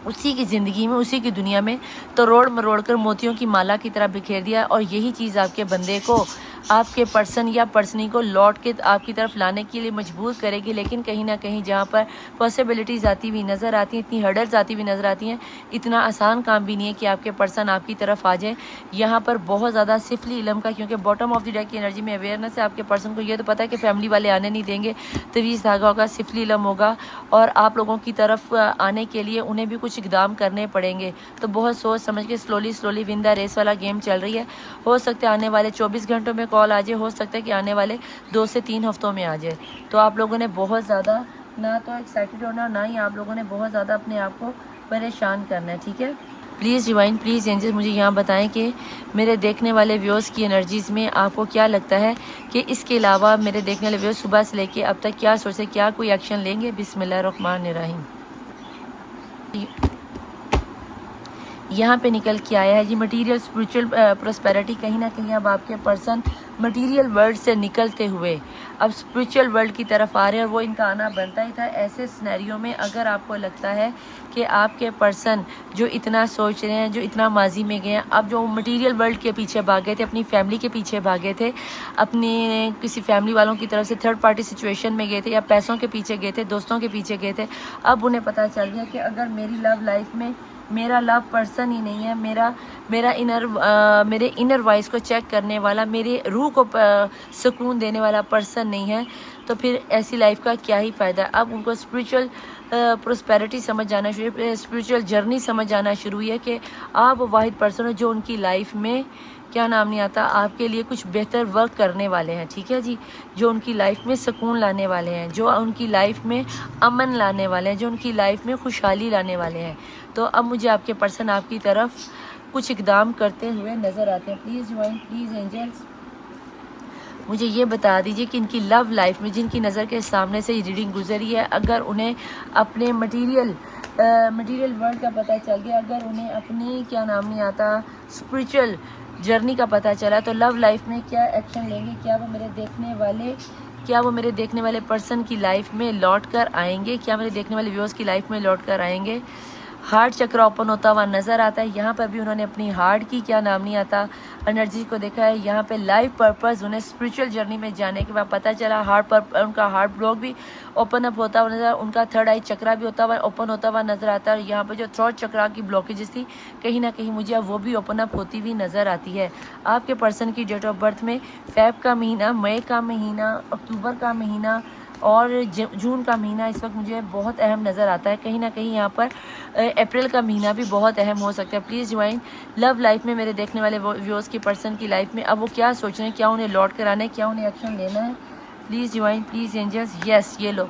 उसी की ज़िंदगी में, उसी की दुनिया में तोड़ मरोड़ कर मोतियों की माला की तरह बिखेर दिया। और यही चीज़ आपके बंदे को, आपके पर्सन या पर्सनी को लौट के आपकी तरफ लाने के लिए मजबूर करेगी। लेकिन कहीं ना कहीं जहाँ पर पॉसिबिलिटीज़ आती हुई नज़र आती हैं, इतनी हर्डल्स आती हुई नज़र आती हैं, इतना आसान काम भी नहीं है कि आपके पर्सन आपकी तरफ आ जाए। यहाँ पर बहुत ज़्यादा सिफली इलम का, क्योंकि बॉटम ऑफ द डेक की एनर्जी में अवेयरनेस है। आपके पर्सन को ये तो पता है कि फैमिली वाले आने नहीं देंगे, तवीज़ धागा होगा, सिफली इलम होगा, और आप लोगों की तरफ आने के लिए उन्हें भी कुछ इकदाम करने पड़ेंगे। तो बहुत सोच समझ के स्लोली विन द रेस वाला गेम चल रही है। हो सकता है आने वाले 24 घंटों में कॉल आ जाए, हो सकता है कि आने वाले 2 से 3 हफ्तों में आ जाए। तो आप लोगों ने बहुत ज़्यादा ना तो एक्साइटेड होना, ना ही आप लोगों ने बहुत ज़्यादा अपने आप को परेशान करना है, ठीक है। प्लीज़ डिवाइन, प्लीज़ एंजल्स, मुझे यहाँ बताएं कि मेरे देखने वाले व्यूअर्स की एनर्जीज़ में आपको क्या लगता है कि इसके अलावा मेरे देखने वाले व्यूअर्स सुबह से लेके अब तक क्या सोचे, क्या कोई एक्शन लेंगे। बिस्मिल्लाहिर्रहमानिर्रहीम। यहाँ पे निकल के आया है जी मटेरियल स्पिरिचुअल प्रोस्पेरिटी। कहीं ना कहीं अब आपके पर्सन मटेरियल वर्ल्ड से निकलते हुए अब स्पिरिचुअल वर्ल्ड की तरफ आ रहे हैं, और वो इनका आना बनता ही था। ऐसे सिनेरियो में अगर आपको लगता है कि आपके पर्सन जो इतना सोच रहे हैं, जो इतना माजी में गए हैं, अब जो मटेरियल वर्ल्ड के पीछे भागे थे, अपनी फैमिली के पीछे भागे थे, अपने किसी फैमिली वालों की तरफ से थर्ड पार्टी सिचुएशन में गए थे, या पैसों के पीछे गए थे, दोस्तों के पीछे गए थे, अब उन्हें पता चल गया कि अगर मेरी लव लाइफ में मेरा लव पर्सन ही नहीं है, मेरे इनर वॉइस को चेक करने वाला, मेरे रूह को सुकून देने वाला पर्सन नहीं है, तो फिर ऐसी लाइफ का क्या ही फ़ायदा। अब उनको स्पिरिचुअल प्रोस्पेरिटी समझ जाना शुरू, स्पिरिचुअल जर्नी समझ जाना शुरू हुई है कि आप वाहिद पर्सन हो जो उनकी लाइफ में, क्या नाम नहीं आता, आपके लिए कुछ बेहतर वर्क करने वाले हैं, ठीक है जी, जो उनकी लाइफ में सुकून लाने वाले हैं, जो उनकी लाइफ में अमन लाने वाले हैं, जो उनकी लाइफ में खुशहाली लाने वाले हैं। तो अब मुझे आपके पर्सन आपकी तरफ कुछ इकदाम करते हुए नज़र आते हैं। प्लीज़ डिवाइन, प्लीज़ एंजल्स, मुझे ये बता दीजिए कि इनकी लव लाइफ में जिनकी नज़र के सामने से ये रीडिंग गुजरी है, अगर उन्हें अपने मटेरियल वर्ल्ड का पता चल गया, अगर उन्हें अपनी, क्या नाम नहीं आता, स्पिरिचुअल जर्नी का पता चला, तो लव लाइफ में क्या एक्शन लेंगे। क्या वो मेरे देखने वाले पर्सन की लाइफ में लौट कर आएंगे, क्या मेरे देखने वाले व्यूअर्स की लाइफ में लौट कर आएंगे। हार्ट चक्र ओपन होता हुआ नज़र आता है। यहाँ पर भी उन्होंने अपनी हार्ट की, क्या नाम नहीं आता, एनर्जी को देखा है। यहाँ पे लाइफ पर्पस उन्हें स्पिरिचुअल जर्नी में जाने के बाद पता चला, उनका हार्ट ब्लॉक भी ओपन अप होता हुआ नजर, उनका थर्ड आई चक्रा भी ओपन होता हुआ नज़र आता है। और यहाँ पर जो थ्रोट चक्रा की ब्लॉकेजेस थी, कहीं ना कहीं मुझे अब वो भी ओपन अप होती हुई नज़र आती है। आपके पर्सन की डेट ऑफ बर्थ में फेब का महीना, मई का महीना, अक्टूबर का महीना और जून का महीना इस वक्त मुझे बहुत अहम नज़र आता है। कहीं ना कहीं यहाँ पर अप्रैल का महीना भी बहुत अहम हो सकता है। प्लीज़ डिवाइन, लव लाइफ में मेरे देखने वाले व्यूअर्स की पर्सन की लाइफ में अब वो क्या सोच रहे हैं, क्या उन्हें लौट कर आना है, क्या उन्हें एक्शन लेना है। Please divine, please angels, yes, ये लो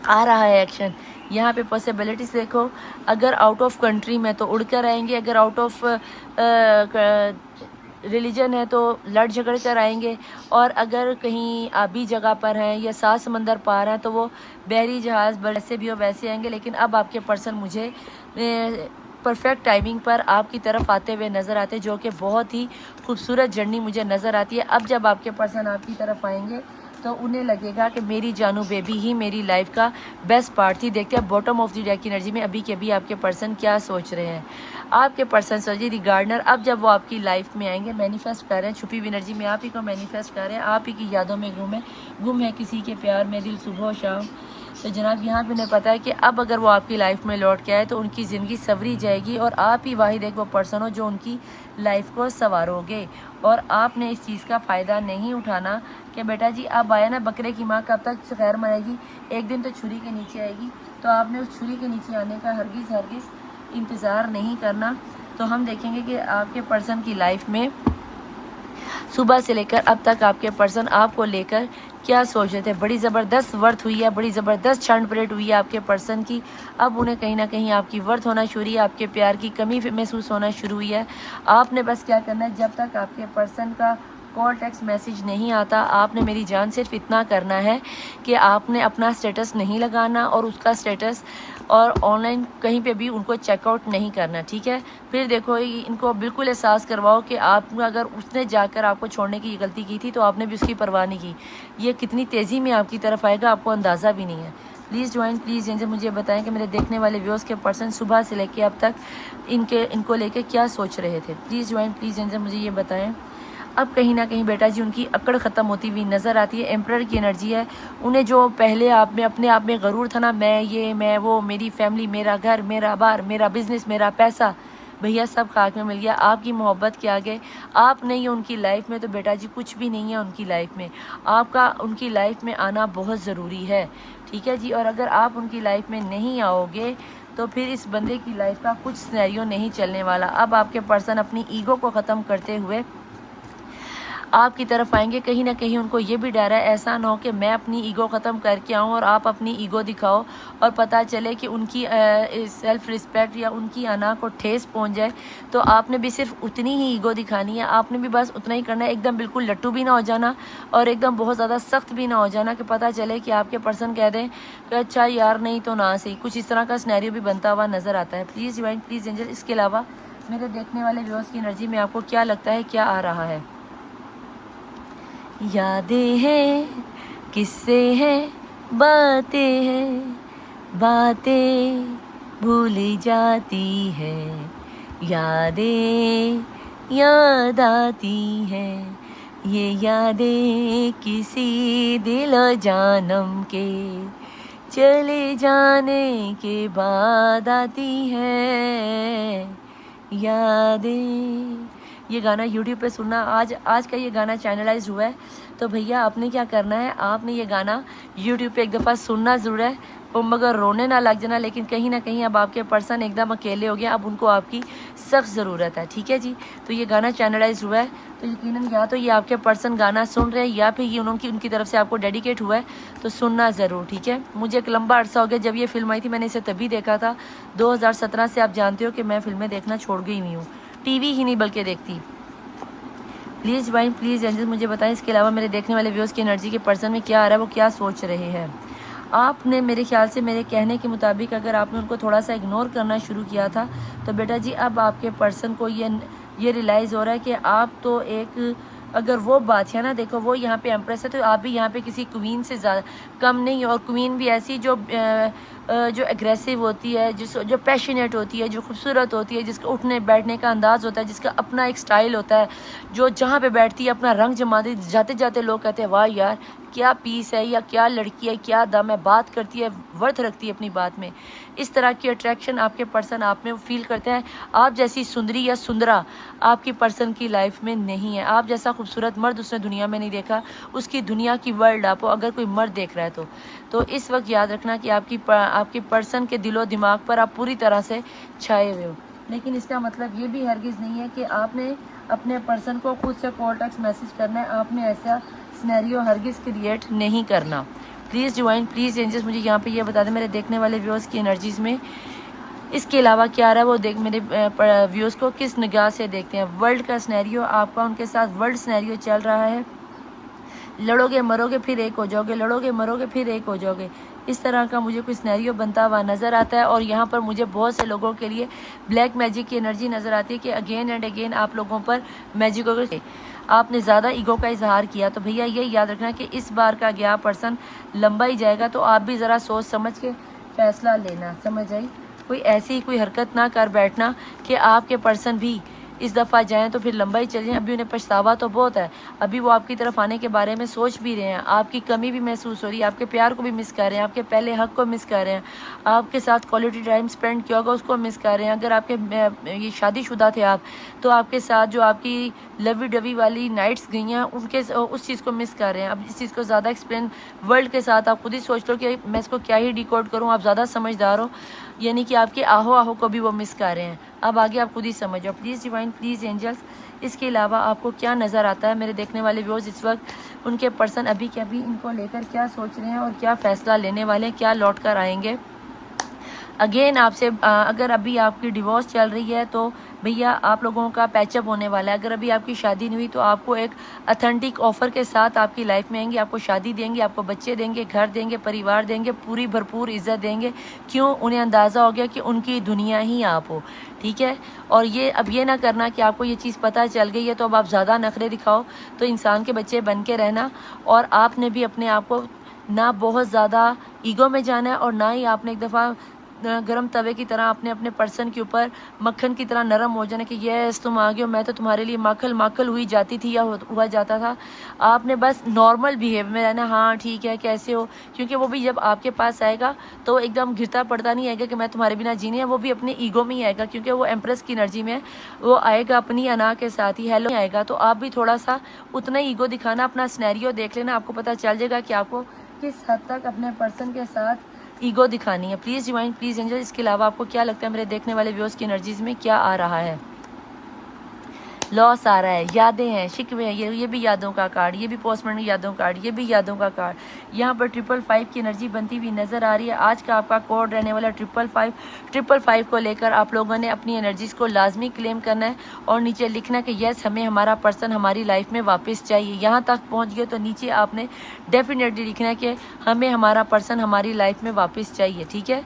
आ रहा है एक्शन। यहाँ पे पॉसिबिलिटीज़ देखो, अगर आउट ऑफ कंट्री में तो उड़ कर आएंगे, अगर आउट ऑफ रिलीजन है तो लड़ झगड़ कर आएंगे, और अगर कहीं आबी जगह पर हैं या 7 समंदर पार हैं तो वो बहरी जहाज़ वैसे भी हो वैसे आएंगे। लेकिन अब आपके पर्सन मुझे परफेक्ट टाइमिंग पर आपकी तरफ आते हुए नज़र आते, जो कि बहुत ही खूबसूरत जर्नी मुझे नज़र आती है। अब जब आपके पर्सन आपकी तरफ आएंगे तो उन्हें लगेगा कि मेरी जानू बेबी ही मेरी लाइफ का बेस्ट पार्ट थी। देखते हैं बॉटम ऑफ द डेक की एनर्जी में अभी के अभी आपके पर्सन क्या सोच रहे हैं। आपके पर्सन सोचिए दी गार्डनर, अब जब वो आपकी लाइफ में आएंगे, मैनिफेस्ट कर रहे हैं, छुपी हुई एनर्जी में आप ही को मैनिफेस्ट कर रहे हैं, आप ही की यादों में गुम है किसी के प्यार में दिल सुबह शाम। तो जनाब यहाँ पे उन्हें पता है कि अब अगर वो आपकी लाइफ में लौट के आए तो उनकी ज़िंदगी संवरी जाएगी और आप ही वाहिद एक वो पर्सन हो जो उनकी लाइफ को संवारोगे। और आपने इस चीज़ का फ़ायदा नहीं उठाना कि बेटा जी आप आया ना, बकरे की माँ कब तक खैर मनाएगी, एक दिन तो छुरी के नीचे आएगी। तो आपने उस छुरी के नीचे आने का हरगिज़ इंतज़ार नहीं करना। तो हम देखेंगे कि आपके पर्सन की लाइफ में सुबह से लेकर अब तक आपके पर्सन आपको लेकर क्या सोच रहे थे। बड़ी ज़बरदस्त वर्थ हुई है, बड़ी ज़बरदस्त क्षण पलट हुई है आपके पर्सन की। अब उन्हें कहीं ना कहीं आपकी वर्थ होना शुरू है, आपके प्यार की कमी महसूस होना शुरू हुई है। आपने बस क्या करना है, जब तक आपके पर्सन का कॉल टेक्स्ट मैसेज नहीं आता, आपने मेरी जान सिर्फ इतना करना है कि आपने अपना स्टेटस नहीं लगाना और उसका स्टेटस और ऑनलाइन कहीं पे भी उनको चेकआउट नहीं करना, ठीक है। फिर देखो इनको बिल्कुल एहसास करवाओ कि आप अगर उसने जाकर आपको छोड़ने की गलती की थी तो आपने भी उसकी परवाह नहीं की। ये कितनी तेज़ी में आपकी तरफ आएगा आपको अंदाज़ा भी नहीं है। प्लीज़ ज्वाइन, प्लीज़ जिनसे मुझे बताएं कि मेरे देखने वाले व्यूअर्स के पर्सन सुबह से लेके अब तक इनको लेके क्या सोच रहे थे। प्लीज़ ज्वाइन, प्लीज़ जिनसे मुझे ये बताएं। अब कहीं ना कहीं बेटा जी उनकी अकड़ ख़त्म होती हुई नज़र आती है। एम्परर की एनर्जी है। उन्हें जो पहले आप में अपने आप में गरूर था ना, मैं ये मैं वो, मेरी फैमिली, मेरा घर, मेरा बार, मेरा बिज़नेस, मेरा पैसा, भैया सब खाक में मिल गया आपकी मोहब्बत के आगे। आप नहीं है उनकी लाइफ में तो बेटा जी कुछ भी नहीं है उनकी लाइफ में। आपका उनकी लाइफ में आना बहुत ज़रूरी है, ठीक है जी। और अगर आप उनकी लाइफ में नहीं आओगे तो फिर इस बंदे की लाइफ का कुछ सिनेरियो नहीं चलने वाला। अब आपके पर्सन अपनी ईगो को ख़त्म करते हुए आपकी तरफ आएंगे। कहीं ना कहीं उनको ये भी डर है ऐसा ना हो कि मैं अपनी ईगो ख़त्म करके आऊँ और आप अपनी ईगो दिखाओ और पता चले कि उनकी सेल्फ़ रिस्पेक्ट या उनकी अना को ठेस पहुँच जाए। तो आपने भी सिर्फ उतनी ही ईगो दिखानी है, आपने भी बस उतना ही करना है। एकदम बिल्कुल लट्टू भी ना हो जाना और एकदम बहुत ज़्यादा सख्त भी ना हो जाना कि पता चले कि आपके पर्सन कह दें कि अच्छा यार नहीं तो ना सही। कुछ इस तरह का सिनेरियो भी बनता हुआ नज़र आता है। Please divine, please angel. इसके अलावा मेरे देखने वाले व्यूअर्स की एनर्जी में आपको क्या लगता है क्या आ रहा है? यादें हैं, किस्से हैं, बातें हैं, बातें भूल जाती है, यादें याद आती हैं, ये यादें किसी दिलो जानम के चले जाने के बाद आती हैं यादें। ये गाना यूट्यूब पे सुनना आज का ये गाना चैनलाइज हुआ है। तो भैया आपने क्या करना है, आपने ये गाना यूट्यूब पे एक दफ़ा सुनना ज़रूर है और मगर रोने ना लग जाना। लेकिन कहीं ना कहीं अब आपके पर्सन एकदम अकेले हो गए, अब उनको आपकी सख्त ज़रूरत है, ठीक है जी। तो ये गाना चैनलाइज हुआ है तो यकीनन या तो ये आपके पर्सन गाना सुन रहे हैं या फिर ये उनकी तरफ से आपको डेडिकेट हुआ है, तो सुनना ज़रूर, ठीक है। मुझे एक लंबा अरसा हो गया जब ये फिल्म आई थी, मैंने इसे तभी देखा था 2017 से। आप जानते हो कि मैं फिल्में देखना छोड़ गई हुई हूँ, टीवी ही नहीं बल्कि देखती। प्लीज़ वाइन, प्लीज़ एंजल मुझे बताएं इसके अलावा मेरे देखने वाले व्यूअर्स की एनर्जी के पर्सन में क्या आ रहा है, वो क्या सोच रहे हैं। आपने मेरे ख्याल से मेरे कहने के मुताबिक अगर आपने उनको थोड़ा सा इग्नोर करना शुरू किया था तो बेटा जी अब आपके पर्सन को ये रियलाइज़ हो रहा है कि आप तो एक, अगर वो बात है ना, देखो वो यहाँ पे एम्प्रेस है तो आप भी यहाँ पे किसी क्वीन से ज़्यादा कम नहीं। और क्वीन भी ऐसी जो एग्रेसिव होती है, जो पैशनेट होती है, जो खूबसूरत होती है, जिसका उठने बैठने का अंदाज़ होता है, जिसका अपना एक स्टाइल होता है, जो जहाँ पे बैठती है अपना रंग जमा दे, जाते जाते लोग कहते हैं वाह यार क्या पीस है या क्या लड़की है, क्या दम है, बात करती है, वर्थ रखती है अपनी बात में। इस तरह की अट्रैक्शन आपके पर्सन आप में फील करते हैं। आप जैसी सुंदरी या सुंदरा आपकी पर्सन की लाइफ में नहीं है। आप जैसा खूबसूरत मर्द उसने दुनिया में नहीं देखा, उसकी दुनिया की वर्ल्ड आपको अगर कोई मर्द देख रहा है तो इस वक्त याद रखना कि आपकी पर्सन के दिलो दिमाग पर आप पूरी तरह से छाए हुए हो। लेकिन इसका मतलब ये भी हरगिज़ नहीं है कि आपने अपने पर्सन को खुद से कॉल टेक्स्ट मैसेज करना है। आपने ऐसा सिनेरियो हरगिज़ क्रिएट नहीं करना। प्लीज़ डिवाइन, प्लीज़ एंजल्स मुझे यहाँ पे ये बता दें मेरे देखने वाले व्यूअर्स की एनर्जीज़ में इसके अलावा क्या आ रहा है, वो देख मेरे व्यूअर्स को किस निगाह से देखते हैं। वर्ल्ड का सिनेरियो आपका उनके साथ वर्ल्ड सिनेरियो चल रहा है। लड़ोगे मरोगे फिर एक हो जाओगे, लड़ोगे मरोगे फिर एक हो जाओगे, इस तरह का मुझे कोई सिनेरियो बनता हुआ नज़र आता है। और यहाँ पर मुझे बहुत से लोगों के लिए ब्लैक मैजिक की एनर्जी नज़र आती है कि अगेन एंड अगेन आप लोगों पर मैजिक होकर आपने ज़्यादा ईगो का इजहार किया। तो भैया ये याद रखना कि इस बार का गया पर्सन लंबा ही जाएगा, तो आप भी ज़रा सोच समझ के फ़ैसला लेना, समझ आई। कोई ऐसी कोई हरकत ना कर बैठना कि आपके पर्सन भी इस दफ़ा जाएँ तो फिर लंबा ही चले जाएँ। अभी उन्हें पछतावा तो बहुत है, अभी वो आपकी तरफ आने के बारे में सोच भी रहे हैं, आपकी कमी भी महसूस हो रही है, आपके प्यार को भी मिस कर रहे हैं, आपके पहले हक़ को मिस कर रहे हैं, आपके साथ क्वालिटी टाइम स्पेंड किया होगा उसको मिस कर रहे हैं। अगर आपके ये शादीशुदा थे आप, तो आपके साथ जो आपकी लवी डवी वाली नाइट्स गई हैं उनके उस चीज़ को मिस कर रहे हैं। अब इस चीज़ को ज़्यादा एक्सप्लेन वर्ल्ड के साथ आप खुद ही सोच लो कि मैं इसको क्या ही डिकोड करूँ, आप ज़्यादा समझदार हो, यानी कि आपके आहो आहो को भी वो मिस कर रहे हैं। अब आगे आप खुद ही समझो। प्लीज़ डिवाइन, प्लीज़ एंजल्स, इसके अलावा आपको क्या नज़र आता है मेरे देखने वाले व्यूअर्स इस वक्त, उनके पर्सन अभी के अभी इनको लेकर क्या सोच रहे हैं और क्या फ़ैसला लेने वाले हैं, क्या लौट कर आएंगे। अगेन आपसे अगर अभी आपकी डिवोर्स चल रही है तो भैया आप लोगों का पैचअप होने वाला है। अगर अभी आपकी शादी नहीं हुई तो आपको एक अथेंटिक ऑफ़र के साथ आपकी लाइफ में आएंगे, आपको शादी देंगे, आपको बच्चे देंगे, घर देंगे, परिवार देंगे, पूरी भरपूर इज़्ज़त देंगे। क्यों? उन्हें अंदाज़ा हो गया कि उनकी दुनिया ही आप हो, ठीक है। और ये अब ये ना करना कि आपको ये चीज़ पता चल गई है तो अब आप ज़्यादा नखरे दिखाओ, तो इंसान के बच्चे बन के रहना। और आपने भी अपने आप को ना बहुत ज़्यादा ईगो में जाना है और ना ही आपने एक दफ़ा गरम तवे की तरह आपने अपने पर्सन के ऊपर मक्खन की तरह नरम हो जाना कि यस तुम आ गए हो, मैं तो तुम्हारे लिए माखल माखल हुई जाती थी या हुआ जाता था। आपने बस नॉर्मल बिहेव में रहना, हाँ ठीक है कैसे हो, क्योंकि वो भी जब आपके पास आएगा तो एकदम घिरता पड़ता नहीं आएगा कि मैं तुम्हारे बिना जीनी है, वो भी अपने ईगो में ही आएगा क्योंकि वो एम्प्रेस की एनर्जी में वो आएगा अपनी अना के साथ ही हेलो आएगा। तो आप भी थोड़ा सा उतना ही ईगो दिखाना, अपना सिनेरियो देख लेना, आपको पता चल जाएगा कि आपको किस हद तक अपने पर्सन के साथ ईगो दिखानी है। प्लीज़ डिवाइन, प्लीज़ एंजल, इसके अलावा आपको क्या लगता है मेरे देखने वाले व्यूअर्स की एनर्जीज में क्या आ रहा है? लॉस आ रहा है, यादें हैं, शिकवे हैं, ये भी यादों का कार्ड, ये भी पोस्टमैन की यादों कार्ड, ये भी यादों का कार्ड। यहाँ पर 555 की एनर्जी बनती हुई नज़र आ रही है। आज का आपका कोड रहने वाला 555 को लेकर आप लोगों ने अपनी एनर्जीज़ को लाजमी क्लेम करना है और नीचे लिखना कि यस हमें हमारा पर्सन हमारी लाइफ में वापस चाहिए। यहाँ तक पहुँच गए तो नीचे आपने डेफिनेटली लिखना है कि हमें हमारा पर्सन हमारी लाइफ में वापस चाहिए, ठीक है।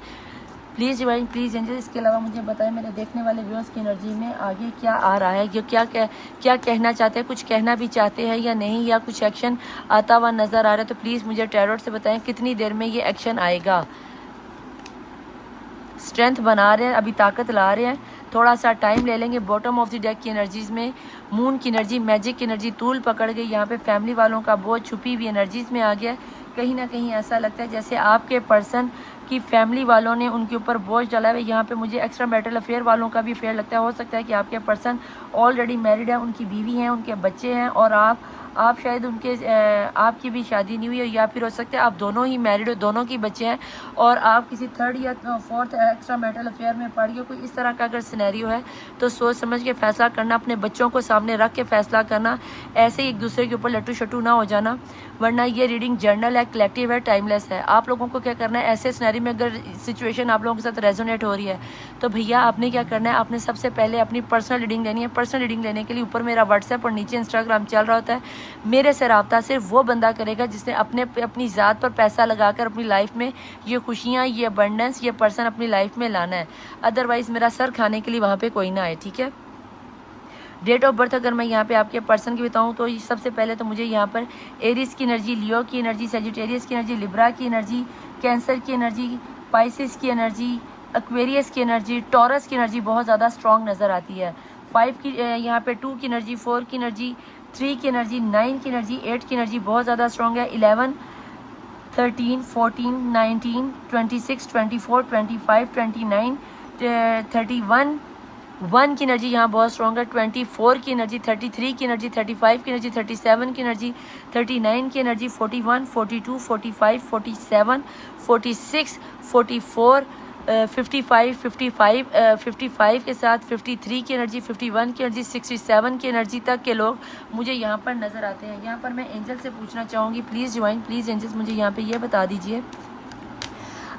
प्लीज़ डिवाइन, प्लीज़ एंजल, इसके अलावा मुझे बताएं मेरे देखने वाले व्यूअर्स की एनर्जी में आगे क्या आ रहा है, ये क्या कहना चाहते हैं, कुछ कहना भी चाहते हैं या नहीं, या कुछ एक्शन आता हुआ नज़र आ रहा है। तो प्लीज़ मुझे टैरोट से बताएं कितनी देर में ये एक्शन आएगा। स्ट्रेंथ बना रहे हैं, अभी ताकत ला रहे हैं, थोड़ा सा टाइम ले लेंगे। बॉटम ऑफ द डेक की एनर्जीज़ में मून की एनर्जी, मैजिक की एनर्जी तूल पकड़ गई। यहाँ पे फैमिली वालों का बोझ छुपी हुई एनर्जीज़ में आ गया। कहीं ना कहीं ऐसा लगता है जैसे आपके पर्सन की फैमिली वालों ने उनके ऊपर बोझ डाला है। यहाँ पे मुझे एक्स्ट्रा मैरिटल अफेयर वालों का भी अफेयर लगता है। हो सकता है कि आपके पर्सन ऑलरेडी मैरिड है, उनकी बीवी हैं, उनके बच्चे हैं और आप शायद उनके आपकी भी शादी नहीं हुई है, या फिर हो सकता है आप दोनों ही मैरिड हो, दोनों की बच्चे हैं और आप किसी थर्ड या फोर्थ एक्स्ट्रा मैरिटल अफेयर में पड़ गए। कोई इस तरह का अगर सिनेरियो है तो सोच समझ के फैसला करना, अपने बच्चों को सामने रख के फैसला करना, ऐसे ही एक दूसरे के ऊपर लट्टू शट्टू ना हो जाना, वरना ये रीडिंग जर्नल है, कलेक्टिव है, टाइमलेस है। आप लोगों को क्या करना है, ऐसे सिनेरियो में अगर सिचुएशन आप लोगों के साथ रेजोनेट हो रही है तो भैया आपने क्या करना है, आपने सबसे पहले अपनी पर्सनल रीडिंग लेनी है। पर्सनल रीडिंग लेने के लिए ऊपर मेरा व्हाट्सएप और नीचे इंस्टाग्राम चल रहा होता है। मेरे से रब्ता सिर्फ वो बंदा करेगा जिसने अपनी ज़ात पर पैसा लगाकर अपनी लाइफ में ये खुशियाँ, ये अबंडेंस, ये पर्सन अपनी लाइफ में लाना है। अदरवाइज़ मेरा सर खाने के लिए वहाँ पे कोई ना आए, ठीक है। डेट ऑफ बर्थ अगर मैं यहाँ पे आपके पर्सन की बताऊँ तो सबसे पहले तो मुझे यहाँ पर एरीज की एनर्जी, लियो की एनर्जी, सेजिटेरियस की एनर्जी, लिब्रा की एनर्जी, कैंसर की एनर्जी, पाइसिस की एनर्जी, एक्वेरियस की एनर्जी, टॉरस की एनर्जी बहुत ज़्यादा स्ट्रॉन्ग नज़र आती है। 5 की यहाँ पे 2 की एनर्जी, 4 की एनर्जी, 3 की एनर्जी, 9 की एनर्जी, 8 की एनर्जी बहुत ज़्यादा स्ट्रॉन्ग है। 11, 13, 14, 19, 26, 24, 25, 29, 31 1 की एनर्जी यहाँ बहुत स्ट्रॉन्ग है। 24 की एनर्जी, 33 की एनर्जी, 35 की एनर्जी, 37 की एनर्जी, 39 की एनर्जी, 41, 42, 45, 47, 46, 44, 55 के साथ 53 की एनर्जी, 51 की एनर्जी, 67 की एनर्जी तक के लोग मुझे यहाँ पर नज़र आते हैं। यहाँ पर मैं एंजल से पूछना चाहूँगी, प्लीज़ ज्वाइन, प्लीज़ एंजल्स मुझे यहाँ पे ये बता दीजिए,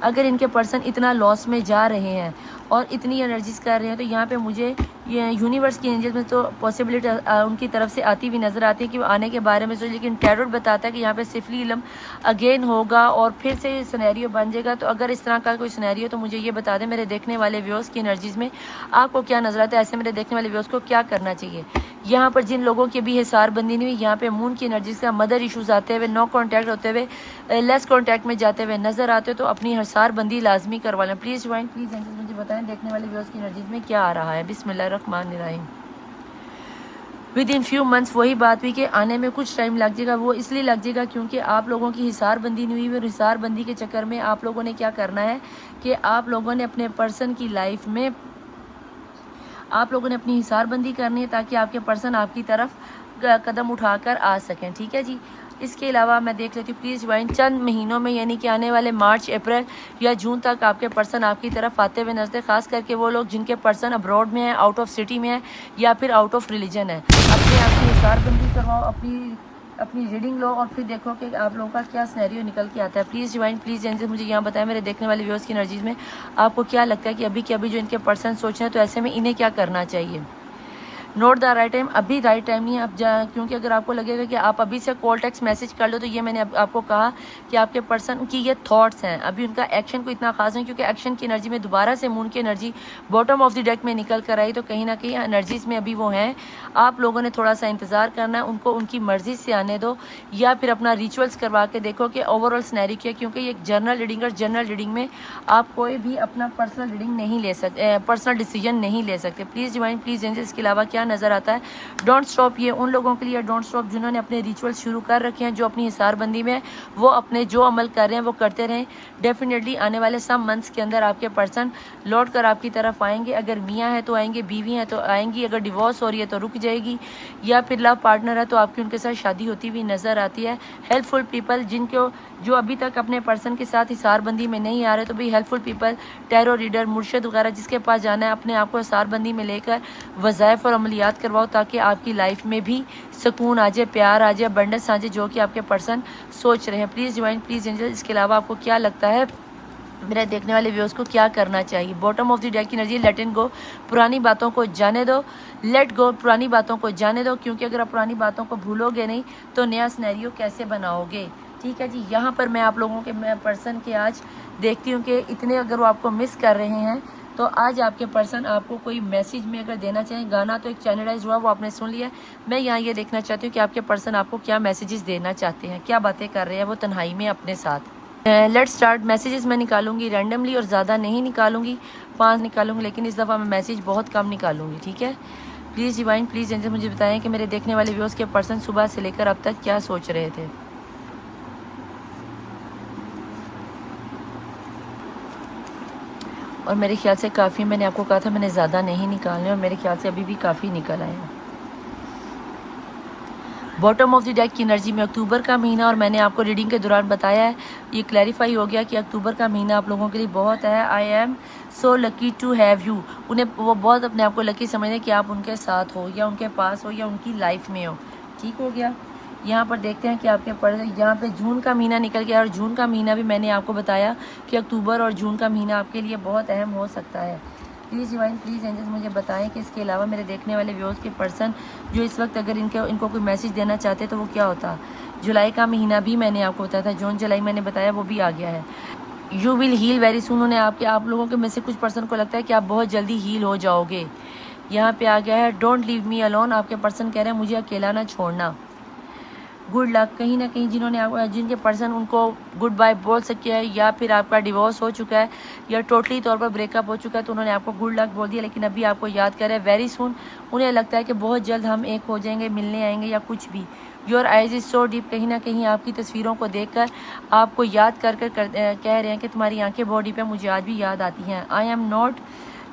अगर इनके पर्सन इतना लॉस में जा रहे हैं और इतनी एनर्जीज कर रहे हैं तो यहाँ पे मुझे ये यूनिवर्स की एंजल्स में तो पॉसिबिलिटी उनकी तरफ से आती हुई नज़र आती है कि वो आने के बारे में सोच, लेकिन टैरोट बताता है कि यहाँ पे सिफली इल्म अगेन होगा और फिर से ये सिनेरियो बन जाएगा। तो अगर इस तरह का कोई सिनेरियो तो मुझे ये बता दें मेरे देखने वाले व्यूअर्स की एनर्जीज़ में आपको क्या नज़र आता है, ऐसे मेरे देखने वाले व्यूअर्स को क्या करना चाहिए। यहाँ पर जिन लोगों की भी हिसार बंदी नहीं हुई, यहाँ पे मून की एनर्जीज का मदर इश्यूज आते हुए, नो कॉन्टैक्ट होते हुए, लेस कॉन्टैक्ट में जाते हुए नज़र आते हो तो अपनी हिसार बंदी लाजमी करवा लें। प्लीज़ ज्वाइन, प्लीज़ एंजल्स मुझे बताएं देखने वाले व्यूअर्स की एनर्जीज में क्या आ रहा है। बिस्मिल्लाहिर्रहमानिर्रहीम। विद इन फ्यू मंथ्स वही बात हुई कि आने में कुछ टाइम लग जाएगा। वो इसलिए लग जाएगा क्योंकि आप लोगों की हिसारबंदी नहीं हुई, और हिसारबंदी के चक्कर में आप लोगों ने क्या करना है कि आप लोगों ने अपने पर्सन की लाइफ में आप लोगों ने अपनी हिसारबंदी करनी है ताकि आपके पर्सन आपकी तरफ कदम उठाकर आ सकें। ठीक है जी। इसके अलावा मैं देख लेती हूँ प्लीज़ ज्वाइन, चंद महीनों में यानी कि आने वाले मार्च, अप्रैल या जून तक आपके पर्सन आपकी तरफ आते हुए नजर, खास करके वो लोग जिनके पर्सन अब्रॉड में है, आउट ऑफ सिटी में है या फिर आउट ऑफ रिलीजन है। अपने आप की हिसारबंदी करवाओ, अपनी रीडिंग लो और फिर देखो कि आप लोगों का क्या सिनेरियो निकल के आता है। प्लीज़ ज्वाइन, प्लीज़ जैसे मुझे यहाँ बताएं मेरे देखने वाले व्यूअर्स की एनर्जीज में आपको क्या लगता है कि अभी के अभी जो इनके पर्सन सोच रहे हैं तो ऐसे में इन्हें क्या करना चाहिए। नोट द राइट टाइम, अभी राइट टाइम नहीं है अब क्योंकि अगर आपको लगेगा कि आप अभी से कॉल टेक्स्ट मैसेज कर लो तो ये मैंने आपको कहा कि आपके पर्सन की ये थॉट्स हैं, अभी उनका एक्शन को इतना खास नहीं, क्योंकि एक्शन की एनर्जी में दोबारा से मून की energy bottom of the deck में निकल कर आई, तो कहीं ना कहीं एनर्जीज में अभी वो हैं। आप लोगों ने थोड़ा सा इंतज़ार करना है, उनको उनकी मर्जी से आने दो या फिर अपना रिचुअल्स करवा के देखो कि ओवरऑल सिनेरियो क्या, क्योंकि ये एक जनरल रीडिंग और जनरल रीडिंग में आप कोई भी अपना पर्सनल रीडिंग नहीं ले सकते, पर्सनल डिसीजन नहीं ले सकते। Please divine, please angel. इसके अलावा क्या नज़र आता है, डोंट स्टॉप, ये उन लोगों के लिए डोंट स्टॉप जिन्होंने अपने रिचुअल शुरू कर रखे हैं, जो अपनी हिसारबंदी में वो अपने जो अमल कर रहे हैं वो करते रहें। डेफिनेटली आने वाले सम मंथ्स के अंदर आपके पर्सन लौट कर आपकी तरफ आएंगे। अगर मियाँ है तो आएंगे, बीवी है तो आएंगी, अगर डिवोर्स हो रही है तो रुक जाएगी, या फिर लव पार्टनर है तो आपकी उनके साथ शादी होती हुई नज़र आती है। हेल्पफुल पीपल जिनको जो अभी तक अपने पर्सन के साथ हिसारबंदी में नहीं आ रहे, तो भी हेल्पफुल पीपल, टैरो रीडर, मुर्शिद वगैरह जिसके पास जाना है, अपने आप को हिसारबंदी में लेकर वज़ाइफ और अमलियात करवाओ ताकि आपकी लाइफ में भी सुकून आ जाए, प्यार आ जाए, अबंडेंस आ जाए, जो कि आपके पर्सन सोच रहे हैं। Please join, please angel. इसके अलावा आपको क्या लगता है मेरे देखने वाले व्यूअर्स को क्या करना चाहिए। बॉटम ऑफ द डेक की एनर्जी, लेट इन गो, पुरानी बातों को जाने दो, लेट गो, पुरानी बातों को जाने दो, क्योंकि अगर आप पुरानी बातों को भूलोगे नहीं तो नया सिनेरियो कैसे बनाओगे। ठीक है जी। यहाँ पर मैं आप लोगों के पर्सन के आज देखती हूँ कि इतने अगर वो आपको मिस कर रहे हैं तो आज आपके पर्सन आपको कोई मैसेज में अगर देना चाहें, गाना तो एक चैनलाइज हुआ वो आपने सुन लिया, मैं यहाँ ये देखना चाहती हूँ कि आपके पर्सन आपको क्या मैसेजेस देना चाहते हैं, क्या बातें कर रहे हैं वो तन्हाई में अपने साथ। Let's start. मैसेजेस मैं निकालूंगी रैंडमली और ज़्यादा नहीं निकालूंगी, 5 निकालूंगी, लेकिन इस दफ़ा मैं मैसेज बहुत कम निकालूंगी। ठीक है। प्लीज़ डिवाइन, प्लीज़ एंजल मुझे बताएं कि मेरे देखने वाले व्यूअर्स के पर्सन सुबह से लेकर अब तक क्या सोच रहे थे। और मेरे ख्याल से काफ़ी, मैंने आपको कहा था मैंने ज़्यादा नहीं निकालने, और मेरे ख्याल से अभी भी काफ़ी निकल आए हैं। बॉटम ऑफ द डेक की एनर्जी में अक्टूबर का महीना, और मैंने आपको रीडिंग के दौरान बताया है, ये क्लैरिफाई हो गया कि अक्टूबर का महीना आप लोगों के लिए बहुत है। I am so lucky to have you, उन्हें वो बहुत अपने आप को लकी समझें कि आप उनके साथ हो या उनके पास हो या उनकी लाइफ में हो। ठीक हो गया। यहाँ पर देखते हैं कि आपके यहाँ पे जून का महीना निकल गया, और जून का महीना भी मैंने आपको बताया कि अक्टूबर और जून का महीना आपके लिए बहुत अहम हो सकता है। प्लीज़ डिवाइन, प्लीज़ एंजल्स मुझे बताएं कि इसके अलावा मेरे देखने वाले व्यूअर्स के पर्सन जो इस वक्त अगर इनको कोई मैसेज देना चाहते तो वो क्या होता। जुलाई का महीना भी मैंने आपको बताया था, जून जुलाई मैंने बताया, वो भी आ गया है। You will heal very soon, उन्हें आप लोगों के में से कुछ पर्सन को लगता है कि आप बहुत जल्दी हील हो जाओगे। यहाँ पे आ गया है डोंट लीव मी अलोन, आपके पर्सन कह रहे हैं मुझे अकेला ना छोड़ना। गुड लक, कहीं ना कहीं जिनके पर्सन उनको गुड बाय बोल सके हैं, या फिर आपका डिवोर्स हो चुका है या टोटली तौर पर ब्रेकअप हो चुका है तो उन्होंने आपको गुड लक बोल दिया, लेकिन अभी आपको याद कर रहे हैं वेरी सून। उन्हें लगता है कि बहुत जल्द हम एक हो जाएंगे, मिलने आएंगे या कुछ भी। Your eyes is so deep, कहीं ना कहीं आपकी तस्वीरों को देखकर आपको याद कर कह रहे हैं कि तुम्हारी आंखें बॉडी पे मुझे आज भी याद आती हैं। I am not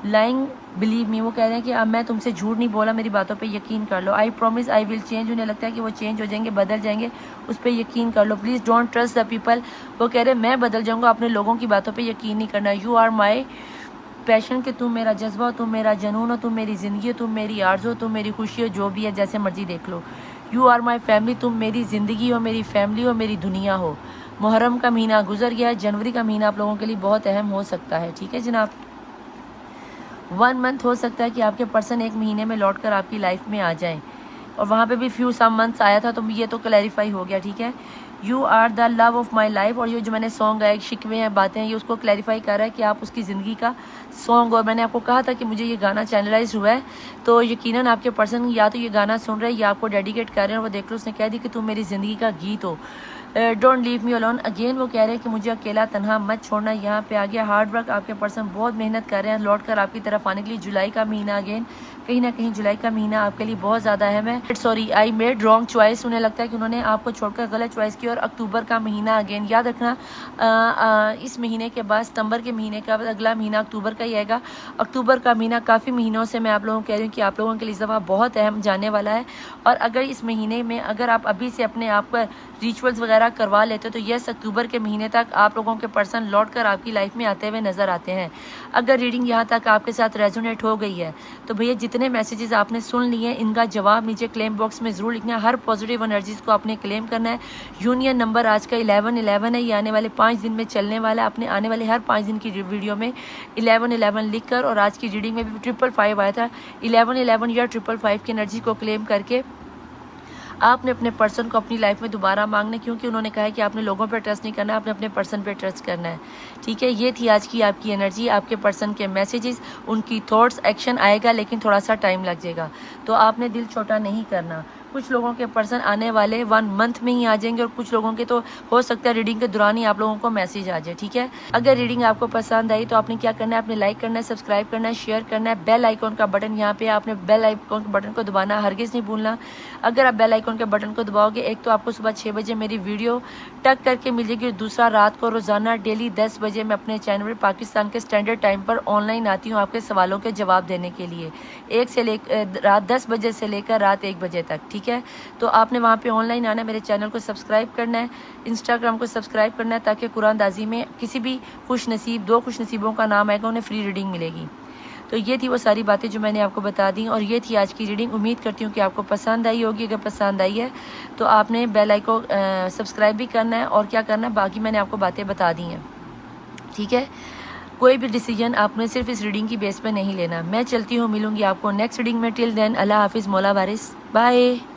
lying believe me, वो कह रहे हैं कि अब मैं तुमसे झूठ नहीं बोला, मेरी बातों पे यकीन कर लो। I promise I will change, उन्हें लगता है कि वो चेंज हो जाएंगे, बदल जाएंगे, उस पर यकीन कर लो। Please don't trust the people, वो कह रहे हैं मैं बदल जाऊँगा, अपने लोगों की बातों पे यकीन नहीं करना। यू आर माई पैशन, कि तुम मेरा जज्बा हो, तुम मेरा जुनून हो, तुम मेरी ज़िंदगी हो, तुम मेरी आरज़ू हो, तुम मेरी खुशी हो, जो भी है जैसे मर्जी देख लो। यू आर माई फैमिली, तुम मेरी ज़िंदगी हो, मेरी फैमिली हो, मेरी दुनिया हो। मुहर्रम का महीना गुजर गया है, जनवरी का महीना आप लोगों के लिए बहुत अहम हो सकता है। ठीक है जनाब। 1 मंथ हो सकता है कि आपके पर्सन 1 महीने में लौट कर आपकी लाइफ में आ जाएं, और वहाँ पे भी फ्यू सम मंथ्स आया था, तो ये तो क्लैरिफाई हो गया। ठीक है। You are the love of my life, और ये जो मैंने सॉन्ग गाया, शिकवे हैं, बातें हैं, ये उसको क्लैरिफाई कर रहा है कि आप उसकी ज़िंदगी का सॉन्ग। और मैंने आपको कहा था कि मुझे ये गाना चैनलाइज हुआ है, तो यकीनन आपके पर्सन या तो ये गाना सुन रहे हैं या आपको डेडिकेट कर रहे हैं। वो देख लो, उसने कह दी कि तुम मेरी ज़िंदगी का गीत हो। Don't leave me alone, again वो कह रहे हैं कि मुझे अकेला तनहा मत छोड़ना। यहाँ पे आ गया हार्ड वर्क, आपके पर्सन बहुत मेहनत कर रहे हैं लौट कर आपकी तरफ आने के लिए। जुलाई का महीना अगेन कहीं ना कहीं जुलाई का महीना आपके लिए बहुत ज़्यादा अहम है। Sorry, I made wrong choice. उन्हें लगता है कि उन्होंने आपको छोड़कर गलत चॉइस की। और अक्टूबर का महीना अगेन याद रखना, इस महीने के बाद सितंबर के महीने का अगला महीना अक्टूबर का ही आएगा। अक्टूबर का महीना काफ़ी महीनों से मैं आप लोगों को कह रही हूँ कि आप लोगों के लिए इस दफ़ा बहुत अहम जाने वाला है। और अगर इस महीने में अगर आप अभी से अपने आप का रिचुअल्स वगैरह करवा लेते हो तो यस, अक्टूबर के महीने तक आप लोगों के पर्सन लौट कर आपकी लाइफ में आते हुए नज़र आते हैं। अगर रीडिंग यहाँ तक आपके साथ रेजोनेट हो गई है तो भैया जितने मैसेजेस आपने सुन लिए हैं इनका जवाब नीचे क्लेम बॉक्स में ज़रूर लिखना है। हर पॉजिटिव एनर्जीज को आपने क्लेम करना है। यूनियन नंबर आज का 1111 है। ये आने वाले 5 दिन में चलने वाला है। अपने आने वाले हर 5 दिन की वीडियो में 1111 लिख कर, और आज की रीडिंग में भी 555 आया था, 1111 या 555 की एनर्जी को क्लेम करके आपने अपने पर्सन को अपनी लाइफ में दोबारा मांगना, क्योंकि उन्होंने कहा है कि आपने लोगों पर ट्रस्ट नहीं करना, आपने अपने पर्सन पर ट्रस्ट करना है। ठीक है, ये थी आज की आपकी एनर्जी, आपके पर्सन के मैसेजेस, उनकी थॉट्स, एक्शन आएगा लेकिन थोड़ा सा टाइम लग जाएगा, तो आपने दिल छोटा नहीं करना। कुछ लोगों के पर्सन आने वाले 1 मंथ में ही आ जाएंगे और कुछ लोगों के तो हो सकता है रीडिंग के दौरान ही आप लोगों को मैसेज आ जाए। ठीक है, अगर रीडिंग आपको पसंद आई तो आपने क्या करना है, आपने लाइक करना है, सब्सक्राइब करना है, शेयर करना है। बेल आइकॉन का बटन यहाँ पे आपने बेल आइकॉन के बटन को दबाना हरगिज़ नहीं भूलना। अगर आप बेल आइकॉन के बटन को दबाओगे, एक तो आपको सुबह 6 बजे मेरी वीडियो टक करके मिल जाएगी, और दूसरा रात को रोज़ाना डेली 10 बजे मैं अपने चैनल पर पाकिस्तान के स्टैंडर्ड टाइम पर ऑनलाइन आती हूँ आपके सवालों के जवाब देने के लिए, रात 10 बजे से लेकर रात 1 बजे तक। ठीक है, तो आपने वहाँ पे ऑनलाइन आना है, मेरे चैनल को सब्सक्राइब करना है, इंस्टाग्राम को सब्सक्राइब करना है, ताकि कुरानदाजी में किसी भी खुश नसीब 2 खुश नसीबों का नाम आएगा, उन्हें फ्री रीडिंग मिलेगी। तो ये थी वो सारी बातें जो मैंने आपको बता दी, और ये थी आज की रीडिंग। उम्मीद करती हूँ कि आपको पसंद आई होगी। अगर पसंद आई है तो आपने बेल आइकन को सब्सक्राइब भी करना है, और क्या करना है बाकी मैंने आपको बातें बता दी हैं। ठीक है, कोई भी डिसीजन आपने सिर्फ इस रीडिंग की बेस पे नहीं लेना। मैं चलती हूँ, मिलूंगी आपको नेक्स्ट रीडिंग में। टिल देन अल्लाह हाफिज़, मौला वारिस, बाय।